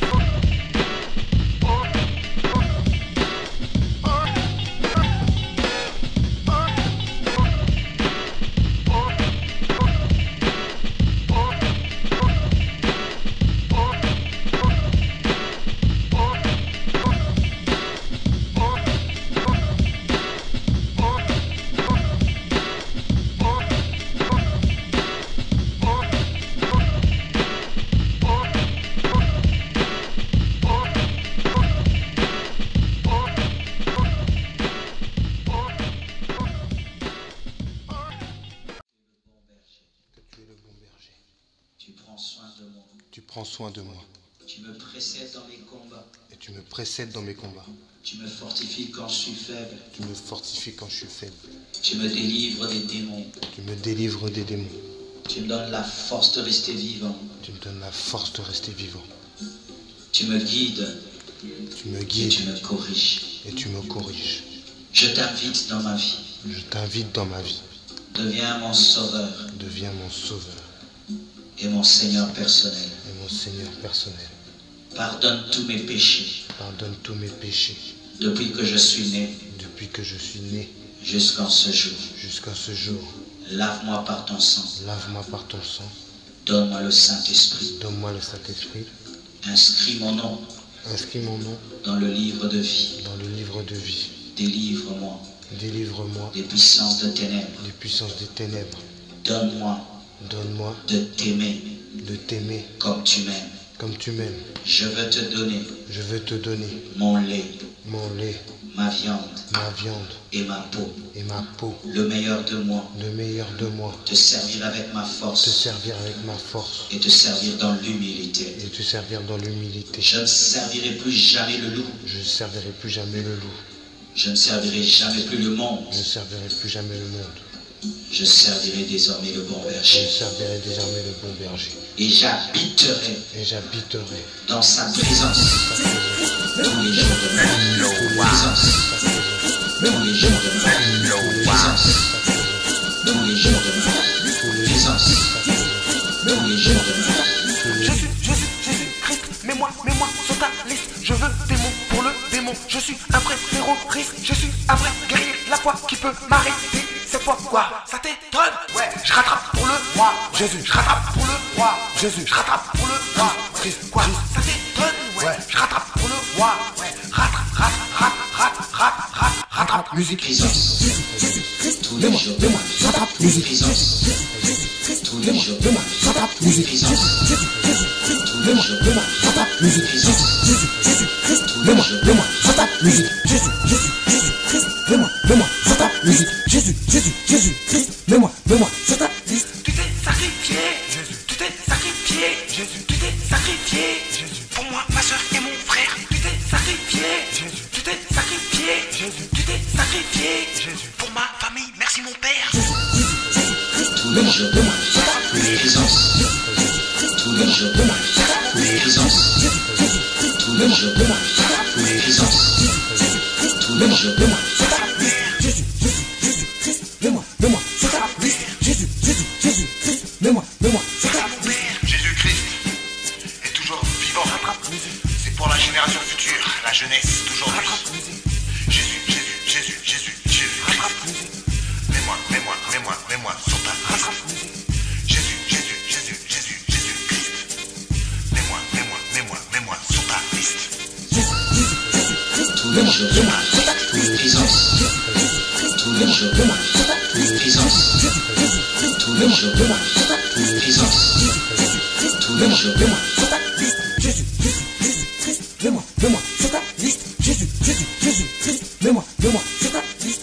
Tu prends soin de moi. Tu me précèdes dans mes combats. Et tu me précèdes dans mes combats. Tu me fortifies quand je suis faible. Tu me fortifies quand je suis faible. Tu me délivres des démons. Tu me délivres des démons. Tu me donnes la force de rester vivant. Tu me donnes la force de rester vivant. Tu me guides. Tu me Et guides tu me corriges. et tu me corriges. Je t'invite dans ma vie. Je t'invite dans ma vie. Deviens mon sauveur Deviens mon sauveur et mon Seigneur personnel. et mon Seigneur personnel. Pardonne tous mes péchés Pardonne tous mes péchés depuis que je suis né depuis que je suis né jusqu'en ce jour. jusqu'à ce jour. Lave-moi par ton sang. Lave-moi par ton sang. Donne-moi le Saint-Esprit. Donne-moi le Saint-Esprit. Inscris mon nom Inscris mon nom dans le livre de vie. dans le livre de vie. Délivre-moi Délivre-moi des puissances de ténèbres. des puissances des ténèbres. Donne-moi Donne-moi de t'aimer de t'aimer comme tu m'aimes. comme tu m'aimes. Je veux te donner Je veux te donner mon lait, mon lait, ma viande ma viande et ma peau. et ma peau. Le meilleur de moi. Le meilleur de moi. Te servir avec ma Te force servir avec ma force et te servir dans l'humilité. et te servir dans l'humilité. Je ne servirai plus jamais le loup. Je ne servirai plus jamais le loup. Je ne servirai jamais plus le monde. Je ne servirai plus jamais le monde. Je servirai désormais le bon Je berger. servirai désormais le bon berger. Et j'habiterai Et j'habiterai dans sa présence tous les jours de ma vie. Présence. Tous les jours de ma vie. Présence. Tous les jours de ma vie. Présence. Tous les jours de ma vie. Jésus-Christ, mets-moi sur ta liste. Je veux des mots pour le démon. Je suis un vrai terroriste. Je suis un vrai guerrier. La foi qui peut m'arrêter. Cette fois, quoi? Ça t'étonne? Ouais, je rattrape pour le roi. Jésus, je rattrape pour le roi. Jésus, je rattrape pour le roi. Christ, quoi? Ça t'étonne? Ouais, je rattrape pour le roi. Ouais, rattrape, musique. Présence. Tous les jours de ma vie. Rattrape, musique. Présence. Tous les jours de ma vie. Rattrape, musique. Présence. Tous les jours de ma vie. Rattrape, musique. Présence. Jésus-Christ, Tous les jours de ma vie. rattrape, musique. Jésus-Christ, mets-moi sur ta musique. Jésus-Christ, mets-moi sur ta liste. Tu t'es sacrifié, Jésus. Tu t'es sacrifié, Jésus. Tu t'es sacrifié, Jésus. Pour moi, ma soeur et mon frère. Tu t'es sacrifié, Jésus. Tu t'es sacrifié, Jésus. Tu t'es sacrifié, Jésus. Pour ma famille, merci mon père. Tous les jours de ma vie. Présence. Tous les jours de ma vie. Présence. Tous les jours de ma vie. Présence. Tous les jours de ma vie. Jésus-Christ, mets-moi sur ta liste. Jésus-Christ, mets-moi sur ta liste. Jésus-Christ est toujours vivant. C'est pour la génération future, la jeunesse d'aujourd'hui. Jésus-Christ. Mets-moi sur ta liste. Jésus-Christ. Mets-moi sur ta liste. Tous les jours de ma vie. Présence. Tous les jours de ma vie. Présence. Tous les jours de ma vie. Présence. Tous les jours de ma vie. Jésus-Christ, mets-moi sur ta liste. Jésus-Christ, mets-moi sur ta liste.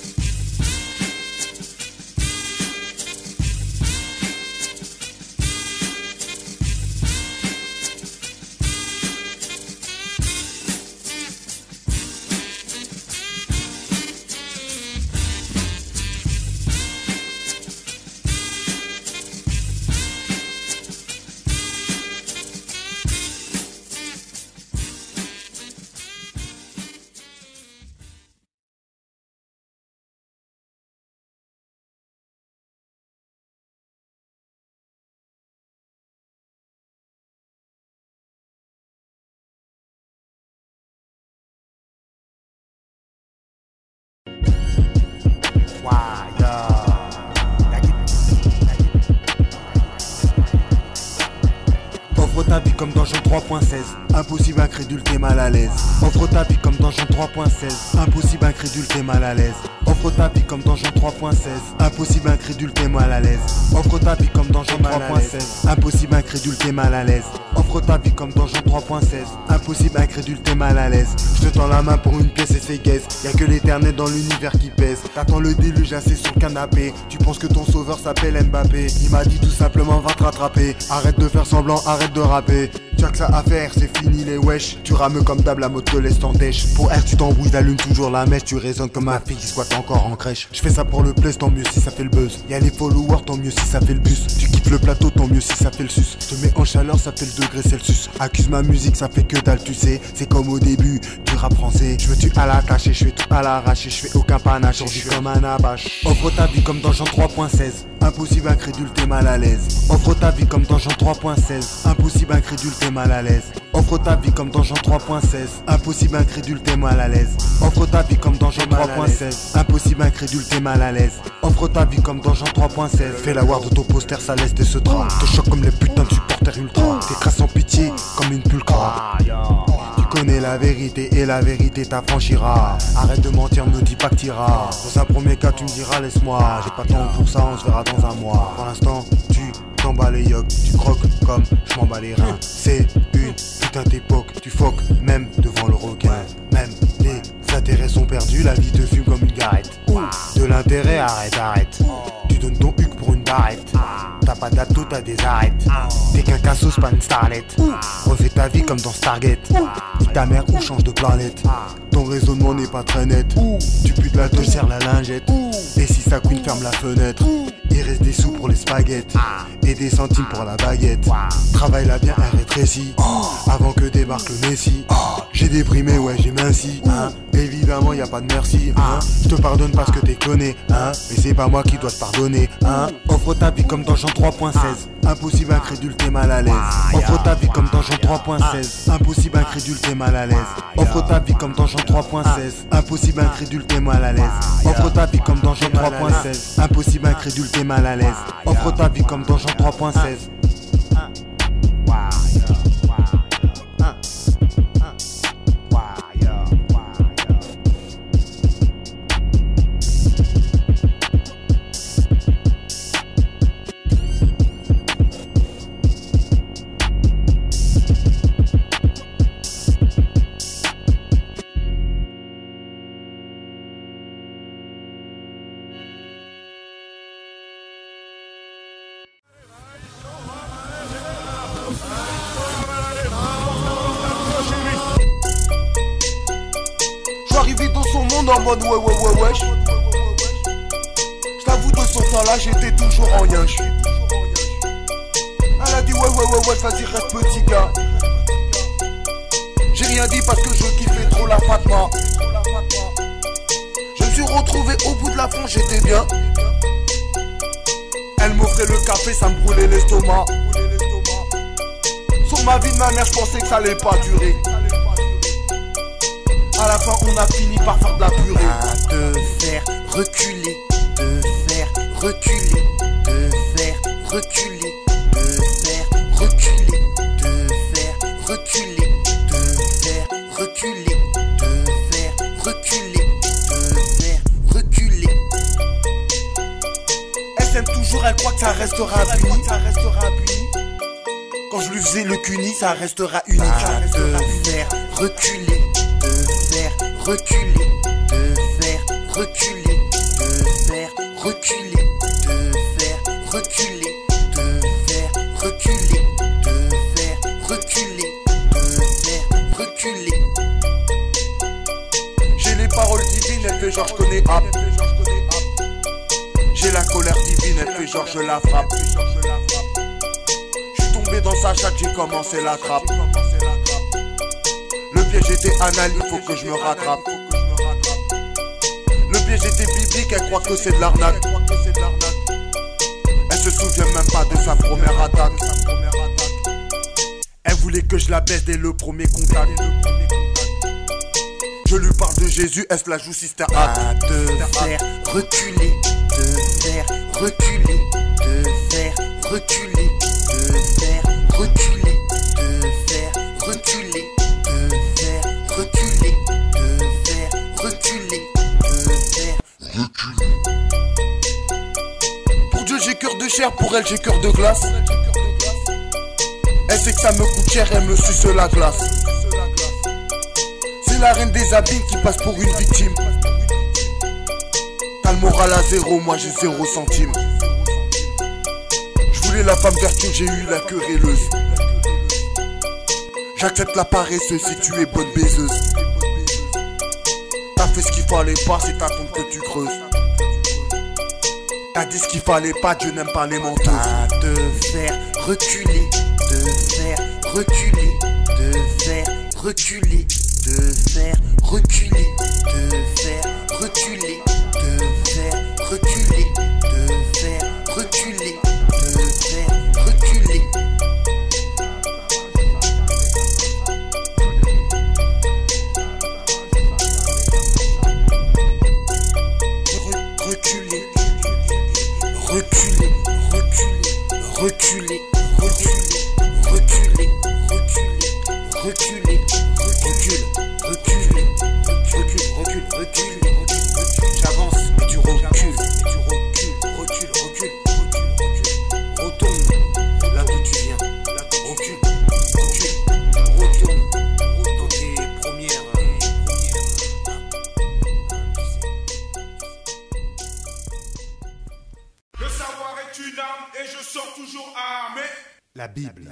Offre ta vie comme Donjon 3.16. Impossible, incrédule, t'es mal à l'aise. Offre ta vie comme Donjon 3.16. Impossible, incrédule, t'es mal à l'aise. Offre ta vie comme Donjon 3.16. Impossible, incrédule, t'es mal à l'aise. Offre ta vie comme Donjon 3.16. Impossible, incrédule, t'es mal à l'aise. Offre ta vie comme Donjon 3.16. Impossible, incrédule, t'es mal à l'aise. Je te tends la main pour une pièce et c'est gaze. Y'a que l'éternel dans l'univers qui pèse. T'attends le déluge assis sur le canapé. Tu penses que ton sauveur s'appelle Mbappé. Il m'a dit tout simplement va te rattraper. Arrête de faire semblant, arrête de rapper. Tu as que ça à faire, c'est fini les wesh. Tu rames comme d'hab, la mode te laisse en dèche. Pour R tu t'embrouilles, t'allumes toujours la mèche. Tu résonnes comme ma fille qui squatte encore en crèche. Je fais ça pour le place, tant mieux si ça fait le buzz. Y'a les followers, tant mieux si ça fait le bus. Tu quittes le plateau, tant mieux si ça fait le sus. Je te mets en chaleur, ça fait le degré Celsius. Accuse ma musique, ça fait que dalle, tu sais. C'est comme au début du rap français. Je me tue à la tâche et je fais tout à l'arraché. Je fais aucun panache, je suis comme un abache. Offre ta vie comme dans Jean 3.16. Impossible, incrédule, t'es mal à l'aise. Offre ta vie comme dans Jean 3.16. Impossible, incrédule, t'es mal à l'aise. Offre ta vie comme dans Jean 3.16. Impossible, incrédule, t'es mal à l'aise. Offre ta vie comme dans Jean 3.16. Impossible, incrédule, t'es mal à l'aise. Offre ta vie comme dans Jean 3.16. Fais la war de ton poster, ça laisse des seutras. Te choque comme les putains de supporters ultra. T'écrases sans pitié comme une pulcra. Tu connais la vérité et la vérité t'affranchira. Arrête de mentir, me dis pas que t'iras. Dans un premier cas tu me diras laisse-moi. J'ai pas de temps pour ça, on se verra dans un mois. Pour l'instant tu t'en bats les yoks. Tu croques comme je m'en bats les reins. C'est une putain d'époque. Tu foques même devant le requin. Même les intérêts sont perdus. La vie te fume comme une garette. De l'intérêt, arrête. Tu donnes ton huc pour une barrette. T'as pas d'atto, t'as des arêtes. T'es qu'un cassos, pas une starlet. Refais ta vie comme dans Stargate. Dis ta mère ou change de planète. Ton raisonnement n'est pas très net. Tu pues de la touche, serre la lingette. Et si ça couine, ferme la fenêtre. Il reste des sous pour les spaghettes et des centimes pour la baguette. Travaille-la bien, elle rétrécit avant que débarque le Messi. J'ai déprimé, ouais j'ai minci Évidemment y a pas de merci Je te pardonne parce que t'es conné mais c'est pas moi qui dois te pardonner Offre ta vie comme dans Jean 3.16. Impossible, incrédule, t'es mal à l'aise. Offre ta vie comme dans Jean 3.16. Impossible, incrédule, t'es mal à l'aise. Offre ta vie comme dans Jean 3.16. Impossible, incrédule, t'es mal à l'aise. Offre ta vie comme dans Jean 3.16. Impossible, incrédule, t'es mal à l'aise. Offre ta vie comme dans Jean 3.16. Arrivé dans son monde en mode ouais. J't'avoue de son temps là j'étais toujours en yinche. Elle a dit ouais, vas-y reste petit gars. J'ai rien dit parce que je kiffais trop la Fatma. Je me suis retrouvé au bout de la fond, j'étais bien. Elle m'offrait le café, ça me brûlait l'estomac. Sur ma vie de ma mère, je pensais que ça allait pas durer. À la fin on a fini par faire de la purée. Te faire reculer, te faire reculer, te faire reculer, te faire reculer, te faire reculer, te faire reculer, te faire reculer, te faire reculer. Elle s'aime toujours, elle croit que ça restera puni. Quand je lui faisais le cuni, ça restera unique. Te faire reculer, te faire reculer, te faire reculer, te faire reculer, te faire reculer, te faire reculer, te faire reculer, te faire reculer. J'ai les paroles divines, elle fait genre je connais rap. J'ai la colère divine, elle fait genre je la frappe. Je suis tombé dans sa chatte, j'ai commencé la trappe. Le piège était anal, il faut que je me rattrape. Le piège était biblique, elle croit que c'est de l'arnaque. Elle se souvient même pas de sa première attaque. Elle voulait que je la baisse dès le premier contact. Je lui parle de Jésus, elle se la joue Sister Act. Te faire reculer, te faire reculer, te faire reculer, te faire reculer, te faire reculer, te faire reculer, te faire reculer, te faire reculer. Pour Dieu j'ai cœur de chair, pour elle j'ai cœur de glace. Elle sait que ça me coûte cher, elle me suce la glace. C'est la reine des abîmes qui passe pour une victime. T'as le moral à zéro, moi j'ai 0 centime. Je voulais la femme vertueuse, j'ai eu la querelleuse. J'accepte la paresseuse si tu es bonne baiseuse. T'as fait ce qu'il fallait pas, c'est ta tombe que tu creuses. T'as dit ce qu'il fallait pas, Dieu n'aime pas les menteuses. Te faire reculer, te faire reculer, de faire reculer, de faire reculer, de faire reculer, de faire reculer, de faire reculer, de faire reculer. Reculer, reculer, reculer, reculer, reculer, reculer, reculer, reculer, recule, recule. J'avance et tu recules, recule, retourne là d'où tu viens, recule, retourne dans tes premières. Le savoir est une arme et je sors toujours armé. La Bible.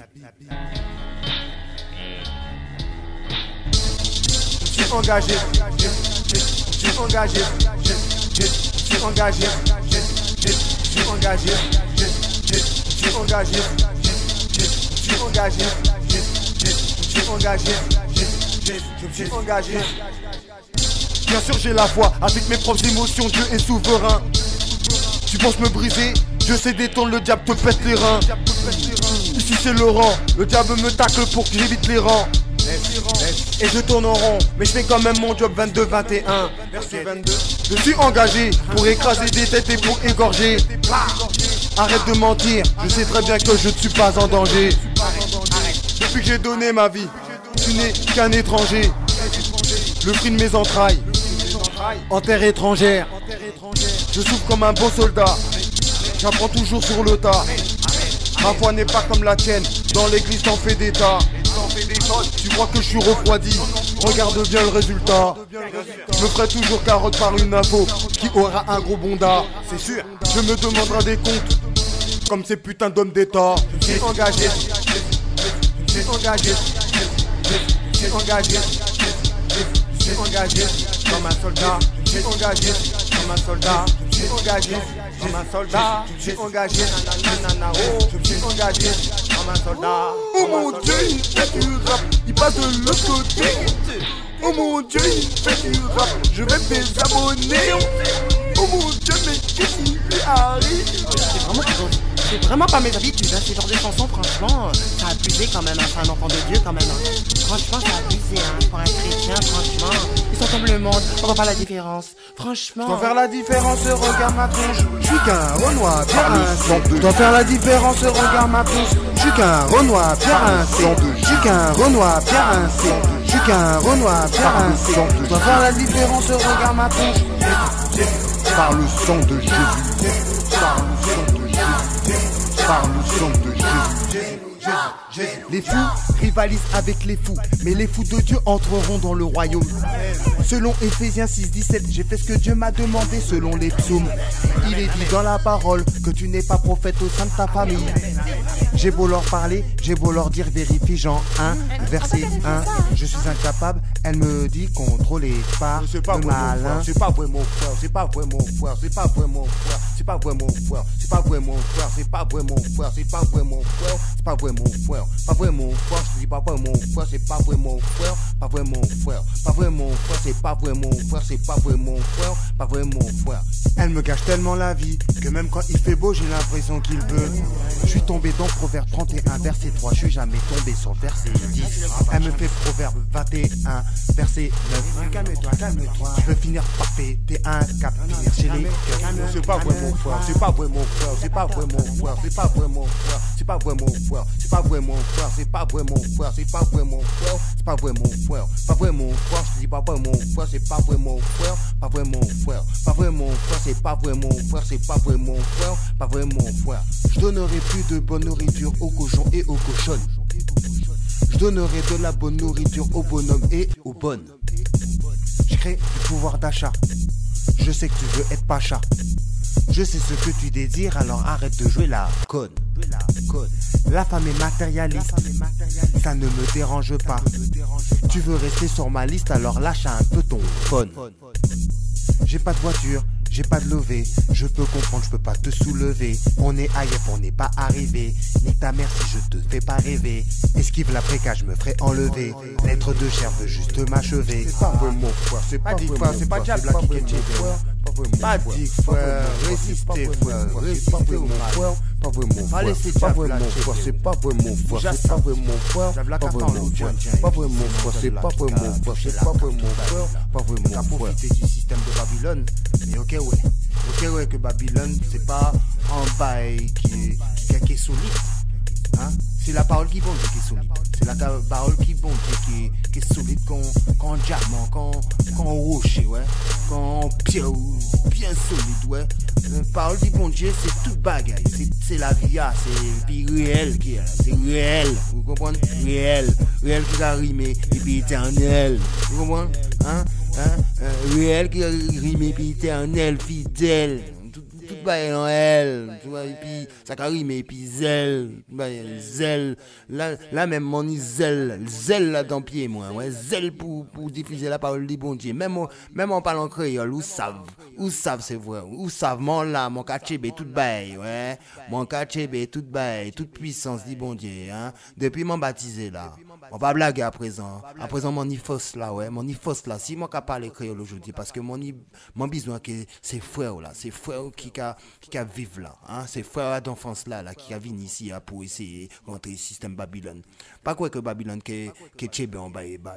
Je suis engagé, je suis engagé, je suis engagé, je suis engagé, je suis engagé, je suis engagé, je suis engagé, je suis engagé. Bien sûr j'ai la foi, avec mes propres émotions, Dieu est souverain. Tu penses me briser, Dieu sait détendre, le diable te pète les reins. Ici c'est Laurent, le diable me tacle pour que j'évite les rangs. Et je tourne en rond, mais je fais quand même mon job 22-21. Verset 22. Je suis engagé pour écraser des têtes et pour égorger. Arrête de mentir, je sais très bien que je ne suis pas en danger. Depuis que j'ai donné ma vie, tu n'es qu'un étranger. Le fruit de mes entrailles, en terre étrangère. Je souffre comme un bon soldat, j'apprends toujours sur le tas. Ma foi n'est pas comme la tienne, dans l'église t'en fais des tas. Tu crois que je suis refroidi, regarde bien le résultat. Je me ferai toujours carotte par une info qui aura un gros bonda. C'est sûr, je me demanderai des comptes, comme ces putains d'hommes d'état. Je suis engagé, je suis engagé, je suis engagé, je suis engagé comme un soldat. Je suis engagé comme un soldat. Je suis engagé comme un soldat. Je suis engagé, je suis engagé comme un soldat. Oh mon Dieu, il fait du rap, il passe de l'autre côté. Oh mon Dieu, il fait du rap, je vais me désabonner. Oh mon Dieu, mais qu'est-ce qui lui arrive? C'est vraiment pas mes habitudes, hein, ces genres de chansons, franchement, ça a abusé quand même, hein, c'est un enfant de Dieu quand même. Hein. Franchement, ça a abusé, hein, pour un chrétien, franchement. Ils sont comme le monde, on voit pas la différence, franchement. Je dois faire la différence, regarde ma tronche. Je suis qu'un Renoir bien rincé. Je dois faire la différence, regarde ma tronche. Je suis qu'un Renoir bien rincé. Je suis qu'un Renoir bien rincé. Je suis qu'un Renoir bien rincé. Je dois faire la différence, regarde ma tronche. Par le sang de Jésus, par le sang de Jésus, par le sang de Jésus. Les fous rivalisent avec les fous, mais les fous de Dieu entreront dans le royaume. Selon Ephésiens 6:17, j'ai fait ce que Dieu m'a demandé selon les psaumes. Il est dit dans la parole que tu n'es pas prophète au sein de ta famille. J'ai beau leur parler, j'ai beau leur dire vérifie Jean 1, verset 1. Je suis incapable, elle me dit contrôler par le malin. C'est pas vrai mon frère, c'est pas vrai mon frère, c'est pas vrai mon frère, c'est pas vrai mon frère, c'est pas vrai mon frère, c'est pas vrai mon frère, c'est pas vrai mon frère, c'est pas vrai mon frère, pas vrai mon frère, je dis pas vrai mon frère, c'est pas vrai mon frère, pas vrai mon frère, pas vrai mon frère, c'est pas vrai mon frère, c'est pas vrai mon frère, pas vrai mon frère. Elle me gâche tellement la vie que même quand il fait beau, j'ai l'impression qu'il veut. Je suis tombé dans Proverbe 31, verset 3. Je suis jamais tombé sur le verset 10. Elle me fait Proverbe 21, verset 9. Calme-toi, calme-toi. Je veux finir par péter un cap, finir chez les cœurs. C'est pas vrai mon frère, c'est pas vrai mon frère, c'est pas vrai mon frère, c'est pas vrai mon frère, c'est pas vrai mon frère, c'est pas vrai mon frère, c'est pas vrai mon frère, c'est pas vrai mon frère, c'est pas vrai mon frère, pas vrai mon frère, je dis pas vrai mon frère, c'est pas vrai mon frère, pas vrai mon frère, pas vrai mon frère, c'est pas vrai mon frère, c'est pas vrai mon frère, pas vrai mon frère. Je donnerai plus de bonne nourriture aux cochons et aux cochonnes. Je donnerai de la bonne nourriture aux bonhommes et aux bonnes. Je crée du pouvoir d'achat. Je sais que tu veux être pacha. Je sais ce que tu désires, alors arrête de jouer la conne. La femme est matérialiste, ça ne me dérange pas. Tu veux rester sur ma liste, alors lâche un peu ton phone. J'ai pas de voiture, j'ai pas de lever. Je peux comprendre, je peux pas te soulever. On est ailleurs, on n'est pas arrivé. Nique ta mère si je te fais pas rêver. Esquive la préca, je me ferai enlever. L'être de chair veut juste m'achever. C'est pas vraiment frère, c'est pas Dick vraiment frère, c'est pas frère, Jab c'est là qui pas est vraiment cheaté. frère, pas vraiment Pas frère, Dick pas frère, vraiment résistez frère, frère, c'est résistez pas au vraiment mal. frère, pas vraiment Pas frère, laisser pas Jab vraiment là frère, cheater. c'est pas vraiment frère, Déjà c'est pas ça. vraiment frère, Jab là pas qu'à vraiment parler, frère, tiens, pas vraiment frère, c'est pas vraiment frère, c'est pas vraiment frère, pas On vraiment a frère. profité du système de Babylone. Mais ok ouais que Babylone c'est pas un bail qui est solide. Hein? C'est la parole qui bonde qui est solide. C'est la parole qui bonde qui est solide quand diamant, quand rocher, ouais. Quand pierre bien solide, ouais. La parole qui bonde Dieu c'est toute bagaille. C'est la vie, c'est vie réelle qui est là. C'est réel. Vous comprenez? Réel. Réel qui a rimé et puis éternel. Vous comprenez? Hein? Réel qui a rimé puis éternel, fidèle. Tout bail en elle, tu vois, et puis ça a rimé, et puis zèle, zèle, là même mon zèle là dans le pied, moi, ouais, zèle pour diffuser la parole du bon Dieu, même en parlant créole, où savent c'est vrai, où savent mon là, mon kachébé, tout bail, ouais, mon kachébé, tout bail, toute puissance du bon Dieu, hein, depuis mon baptisé là, on va blaguer à présent mon ifos là, ouais, mon ifos là, si mon qu'à parler créole aujourd'hui, parce que mon besoin que c'est frère là, c'est frère qui a vivre là, hein, c'est frère d'enfance là qui a venu ici pour essayer de rentrer le système Babylone. Pas quoi que Babylone qui est tchébé en bas et bas,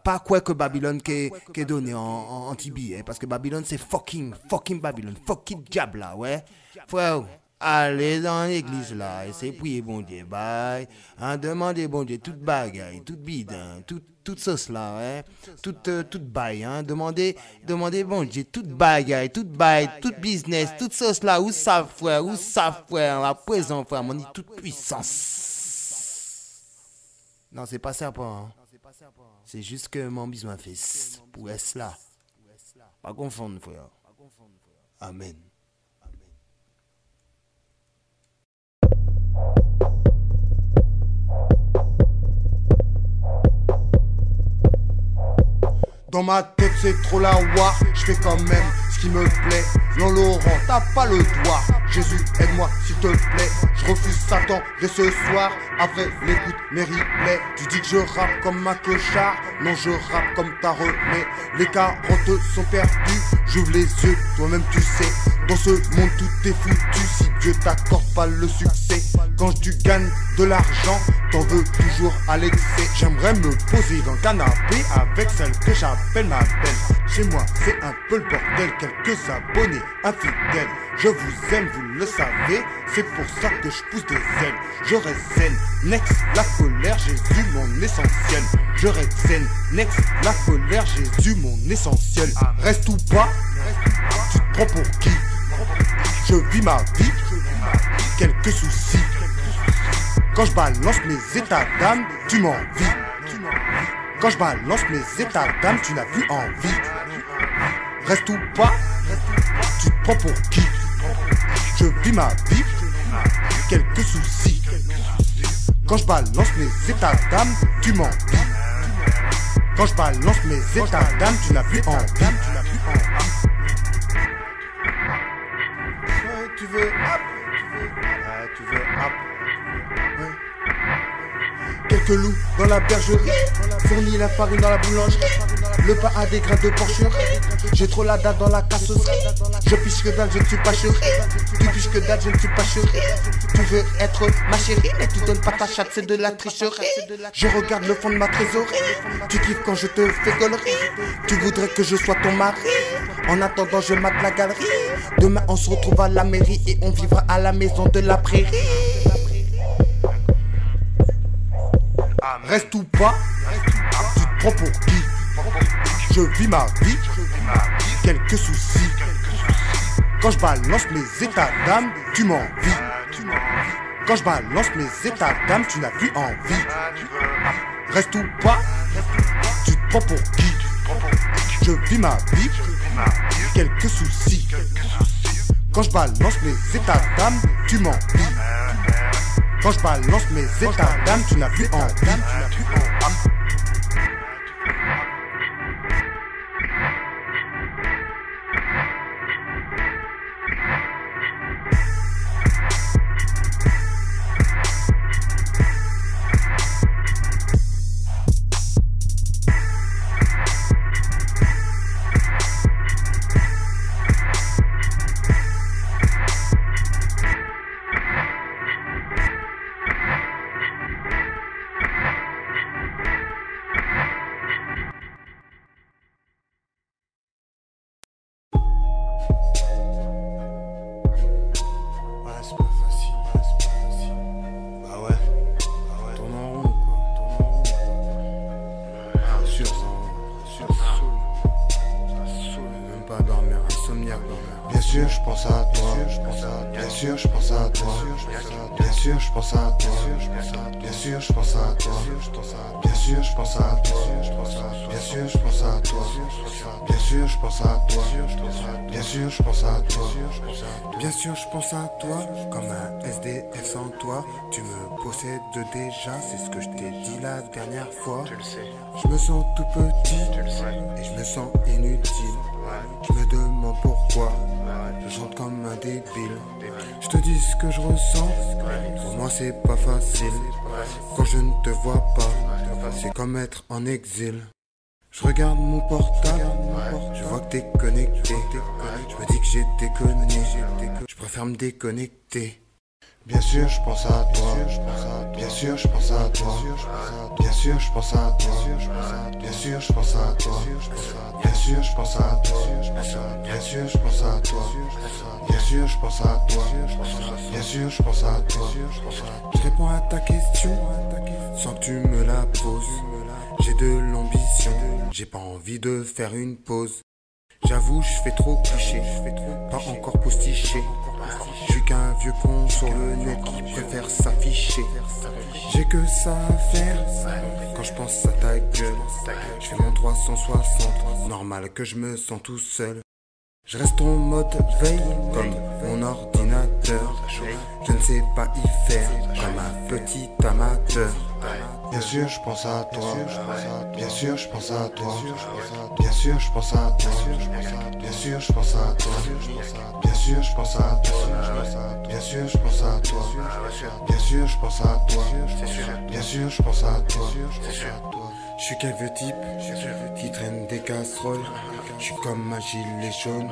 pas quoi que Babylone qui est donné en tibi, parce que Babylone c'est fucking Babylone, fucking diable là, ouais, frère. Allez dans l'église là, et c'est prier bon Dieu, bye. Hein, demandez bon Dieu, toute bagaille, toute bidin, toute sauce là, ouais. Toute baille, hein. Demandez bon Dieu, toute bagaille, toute baille, toute business, toute sauce là, où ça frère, la présent frère, mon toute puissance. Non, c'est pas ça, hein. C'est juste que mon besoin fait pour être là. Pas confondre, frère. Amen. Dans ma tête c'est trop la wa, je fais quand même ce qui me plaît. Non Laurent, t'as pas le doigt. Jésus, aide-moi s'il te plaît. Je refuse Satan dès ce soir. Avec l'écoute, mes replays. Tu dis que je rappe comme un clochard. Non, je rappe comme ta remets. Les carottes sont perdues. J'ouvre les yeux, toi-même tu sais. Dans ce monde tout est foutu. Si Dieu t'accorde pas le succès. Quand tu gagnes de l'argent, t'en veux toujours à l'excès. J'aimerais me poser dans le canapé avec celle que j'appelle ma belle. Chez moi, c'est un peu le bordel. Quelques abonnés infidèles. Je vous aime, vous le savez. C'est pour ça que je pousse des ailes. Je reste zen, next la colère, Jésus mon essentiel. Je reste zen, next la colère, Jésus mon essentiel. Reste ou pas, tu te prends pour qui? Je vis ma vie, quelques soucis. Quand je balance mes états d'âme, tu m'envies. Quand je balance mes états d'âme, tu n'as plus envie. Reste ou pas, tu te prends pour qui? Je vis ma vie, quelques soucis. Quand je balance mes états d'âme, tu m'envies. Quand je balance mes états d'âme, tu n'as plus envie. Tu veux hop? Tu veux hop? Ouais. Quelques loups dans la bergerie, fournit la farine dans la boulangerie, le pain à des grains de porcherie. J'ai trop la date dans la cassosserie. Je piche que dalle, je ne suis pas chérie. Tu piches que dalle, je ne suis pas chérie. Tu veux être ma chérie, mais tu donnes pas ta chatte, c'est de la tricherie. Je regarde le fond de ma trésorerie. Tu kiffes quand je te fais gaulerie. Tu voudrais que je sois ton mari. En attendant, je mate la galerie. Demain, on se retrouve à la mairie et on vivra à la maison de la prairie. Reste ou pas, tu te prends pour qui? Je vis ma vie, quelques soucis. Quand je balance mes états d'âme, tu m'envies. Quand je balance mes états d'âme, tu n'as plus envie. Reste ou pas, tu te prends pour qui? Je vis ma vie, quelques soucis. Quand je balance mes états d'âme, tu m'envies. Quand je balance mes états d'âme, tu n'as plus envie. sûr je pense à toi, bien sûr je pense à toi, bien sûr je pense à toi, bien sûr je pense à toi, bien sûr je pense à toi, bien sûr je pense à toi, bien sûr je pense à toi, bien sûr je pense à toi, bien sûr je pense à toi, comme un SDF sans toi, tu me possèdes déjà, c'est ce que je t'ai dit la dernière fois. Tu le sais. Je me sens tout petit, tu le sais. Et je me sens inutile. Je me demande pourquoi. Je chante comme un débile. Je te dis ce que je ressens. Pour moi c'est pas facile. Quand je ne te vois pas, c'est comme être en exil. Je regarde mon portable, je vois que t'es connecté. Je me dis que j'ai déconné. Je préfère me déconnecter. Bien sûr je pense à toi, bien sûr je pense à toi, bien sûr je pense à toi, bien sûr je pense à toi, bien sûr je pense à toi, bien sûr je pense à toi, bien sûr je pense à toi, bien sûr je pense à toi. Je réponds à ta question sans que tu me la poses. J'ai de l'ambition, j'ai pas envie de faire une pause. J'avoue, je fais trop cliché, pas encore postiché. Je suis qu'un vieux con sur le net qui préfère s'afficher. J'ai que ça à faire quand je pense à ta gueule. Je fais mon 360, normal que je me sens tout seul. Je reste en mode veille comme mon ordinateur. Je ne sais pas y faire comme un petit amateur. Bien sûr je pense à toi, bien sûr je pense à toi, bien sûr je pense à toi, bien sûr je pense à toi, bien sûr je pense à toi, bien sûr je pense à toi, bien sûr je pense à toi, bien sûr je pense à toi. Je suis qu'un vieux type qui traîne des casseroles. Je suis comme un gilet jaune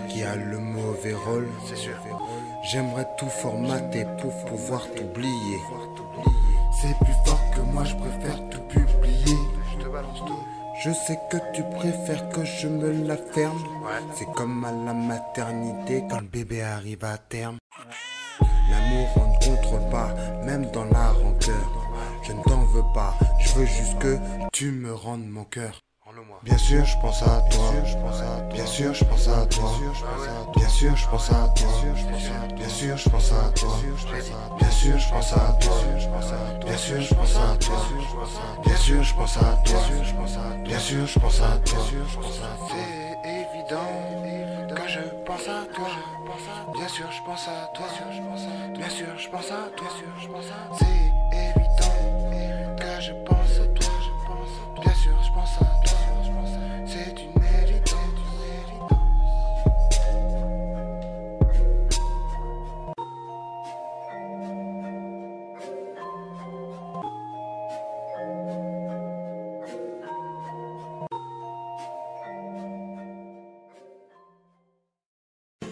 qui a le mauvais rôle. J'aimerais tout formater pour pouvoir t'oublier. C'est plus fort que moi, je préfère tout publier. Je sais que tu préfères que je me la ferme. C'est comme à la maternité quand le bébé arrive à terme. L'amour on ne contrôle pas, même dans la rancœur. Je ne t'en veux pas, je veux juste que tu me rendes mon cœur. Bien sûr je pense à toi, bien sûr je pense à toi, bien sûr je pense à toi, bien sûr je pense à toi, bien sûr je pense à toi, bien sûr je pense à toi, bien sûr je pense à toi, bien sûr je pense à toi. C'est évident que je pense à toi, bien sûr je pense à toi, bien sûr je pense à toi, c'est évident que je pense à toi, bien sûr je pense à toi. C'est une évidence.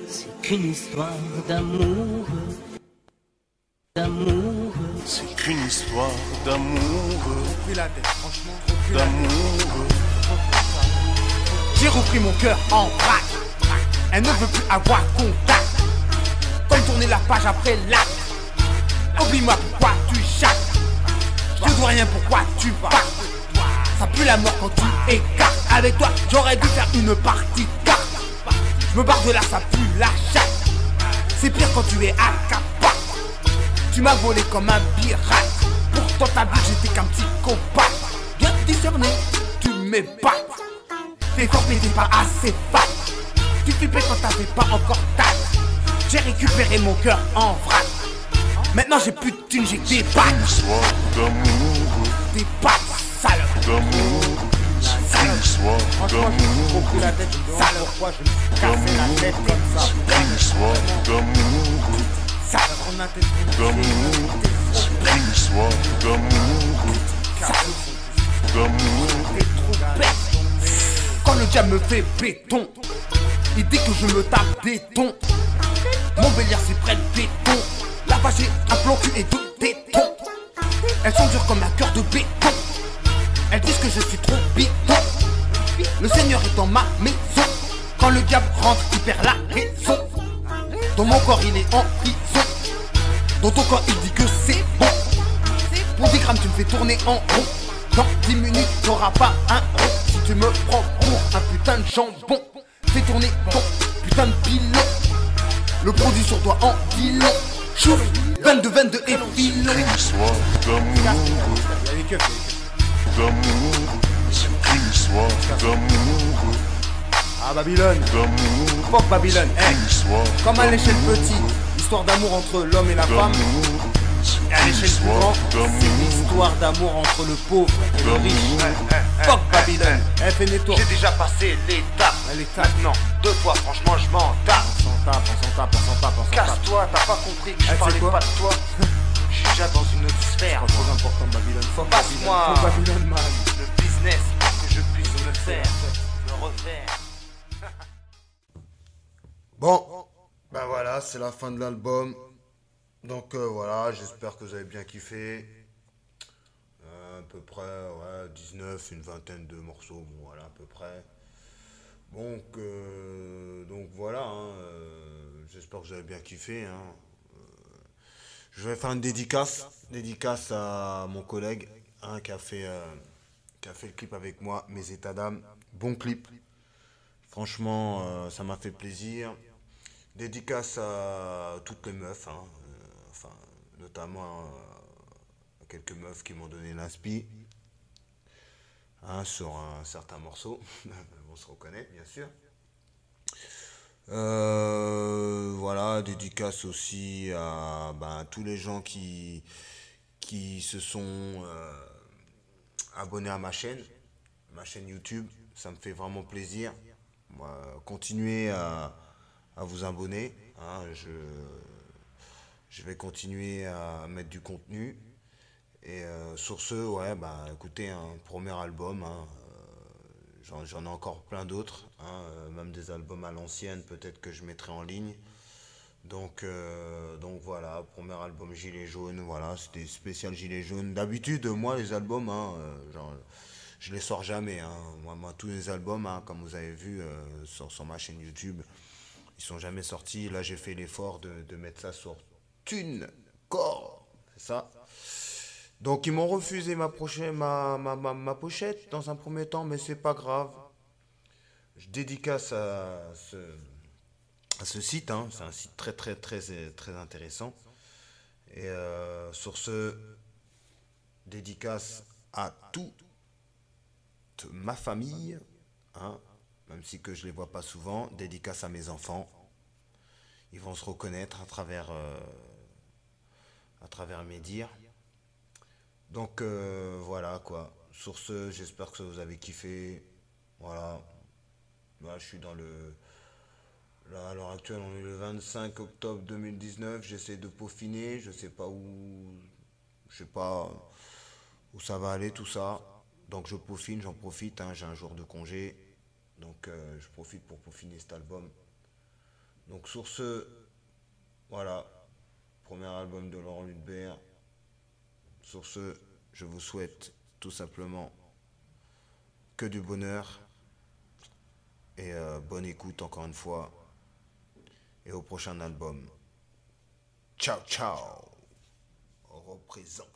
C'est qu'une histoire d'amour, d'amour. C'est qu'une histoire d'amour, d'amour. J'ai repris mon cœur en vrac. Elle ne veut plus avoir contact. Comme tourner la page après l'acte. Oublie-moi pourquoi tu chattes. Je te dois rien pourquoi tu pars. Ça pue la mort quand tu écartes. Avec toi j'aurais dû faire une partie carte. Je me barre de là, ça pue la chatte. C'est pire quand tu es à capa. Tu m'as volé comme un pirate. Pourtant t'as vu j'étais qu'un psychopathe. Bien discerné, tu m'épates. T'es fort mais t'es pas assez fat. Tu flippais quand t'avais pas encore tact. J'ai récupéré mon cœur en vrac. Maintenant j'ai plus de thunes, j'ai des pattes. Une histoire d'amour, des pattes sales. D'amour, c'est une histoire d'amour. La tête sale, pourquoi je me cassais la tête comme ça. C'est une histoire d'amour. Sale, on a tête d'amour. C'est une histoire d'amour. D'amour. T'es trop bête. Quand le diable me fait béton, il dit que je me tape des tons. Mon bélier c'est près de béton. La vache est un plan cul et deux tétons. Elles sont dures comme un cœur de béton. Elles disent que je suis trop bidon. Le Seigneur est dans ma maison. Quand le diable rentre il perd la raison. Dans mon corps il est en prison. Dans ton corps il dit que c'est bon. Pour 10 grammes tu me fais tourner en rond. Dans 10 minutes t'auras pas un rond. Si tu me prends pour un putain de jambon, fais tourner ton putain de pilon. Le produit sur toi en filon. Chouf, 22 et filon. Une soirée d'amour, une soirée d'amour. Ah Babylone, fuck Babylone, hey. Comme à l'échelle petit, histoire d'amour entre l'homme et la femme. Et à l'échelle plus grande, c'est l'histoire d'amour entre le pauvre et le riche. Fuck Babylone, fais nettoie. J'ai déjà passé l'étape. Maintenant, de toi, franchement, je m'en tape. On s'en tape. Casse-toi, t'as pas compris que je parlais pas de toi. Je suis déjà dans une autre sphère. C'est trop important Babylone, fuck Passe-moi Babylone, man. le business pour que je puisse me faire, me refaire. Bon, ben voilà, c'est la fin de l'album. Donc voilà, j'espère que vous avez bien kiffé. À peu près, ouais, 19, une vingtaine de morceaux, bon voilà, à peu près. Donc voilà, hein, j'espère que vous avez bien kiffé. Hein. Je vais faire une dédicace à mon collègue hein, qui a fait le clip avec moi, Mes états d'âme. Bon clip. Franchement, ça m'a fait plaisir. Dédicace à toutes les meufs, hein, enfin, notamment à quelques meufs qui m'ont donné l'inspi hein, sur un certain morceau. On se reconnaît, bien sûr. Voilà, dédicace aussi à tous les gens qui se sont abonnés à ma chaîne YouTube. Ça me fait vraiment plaisir. Continuez à vous abonner. Hein, je vais continuer à mettre du contenu. Et sur ce, ouais, écoutez, un premier album. Hein, j'en ai encore plein d'autres. Hein, même des albums à l'ancienne, peut-être que je mettrai en ligne. Donc voilà, premier album Gilet Jaune. Voilà, c'était spécial Gilet Jaune. D'habitude, moi, les albums, hein, je les sors jamais. Hein. Moi, tous les albums, hein, comme vous avez vu sur ma chaîne YouTube, ils sont jamais sortis. Là, j'ai fait l'effort de mettre ça sur TuneCore. C'est ça. Donc, ils m'ont refusé ma pochette dans un premier temps, mais c'est pas grave. Je dédicace à ce site. Hein. C'est un site très intéressant. Et sur ce, dédicace à toute ma famille, hein, même si que je les vois pas souvent, dédicace à mes enfants. Ils vont se reconnaître à travers mes dires. Donc voilà quoi. Sur ce, j'espère que vous avez kiffé. Voilà. Là, je suis dans le... Là, à l'heure actuelle, on est le 25 octobre 2019. J'essaie de peaufiner. Je sais pas où ça va aller tout ça. Donc je peaufine, j'en profite. Hein, j'ai un jour de congé. Donc je profite pour peaufiner cet album. Donc sur ce, voilà. Premier album de Laurent Ludbert. Sur ce, je vous souhaite tout simplement que du bonheur. Et bonne écoute encore une fois. Et au prochain album. Ciao, ciao. Représente.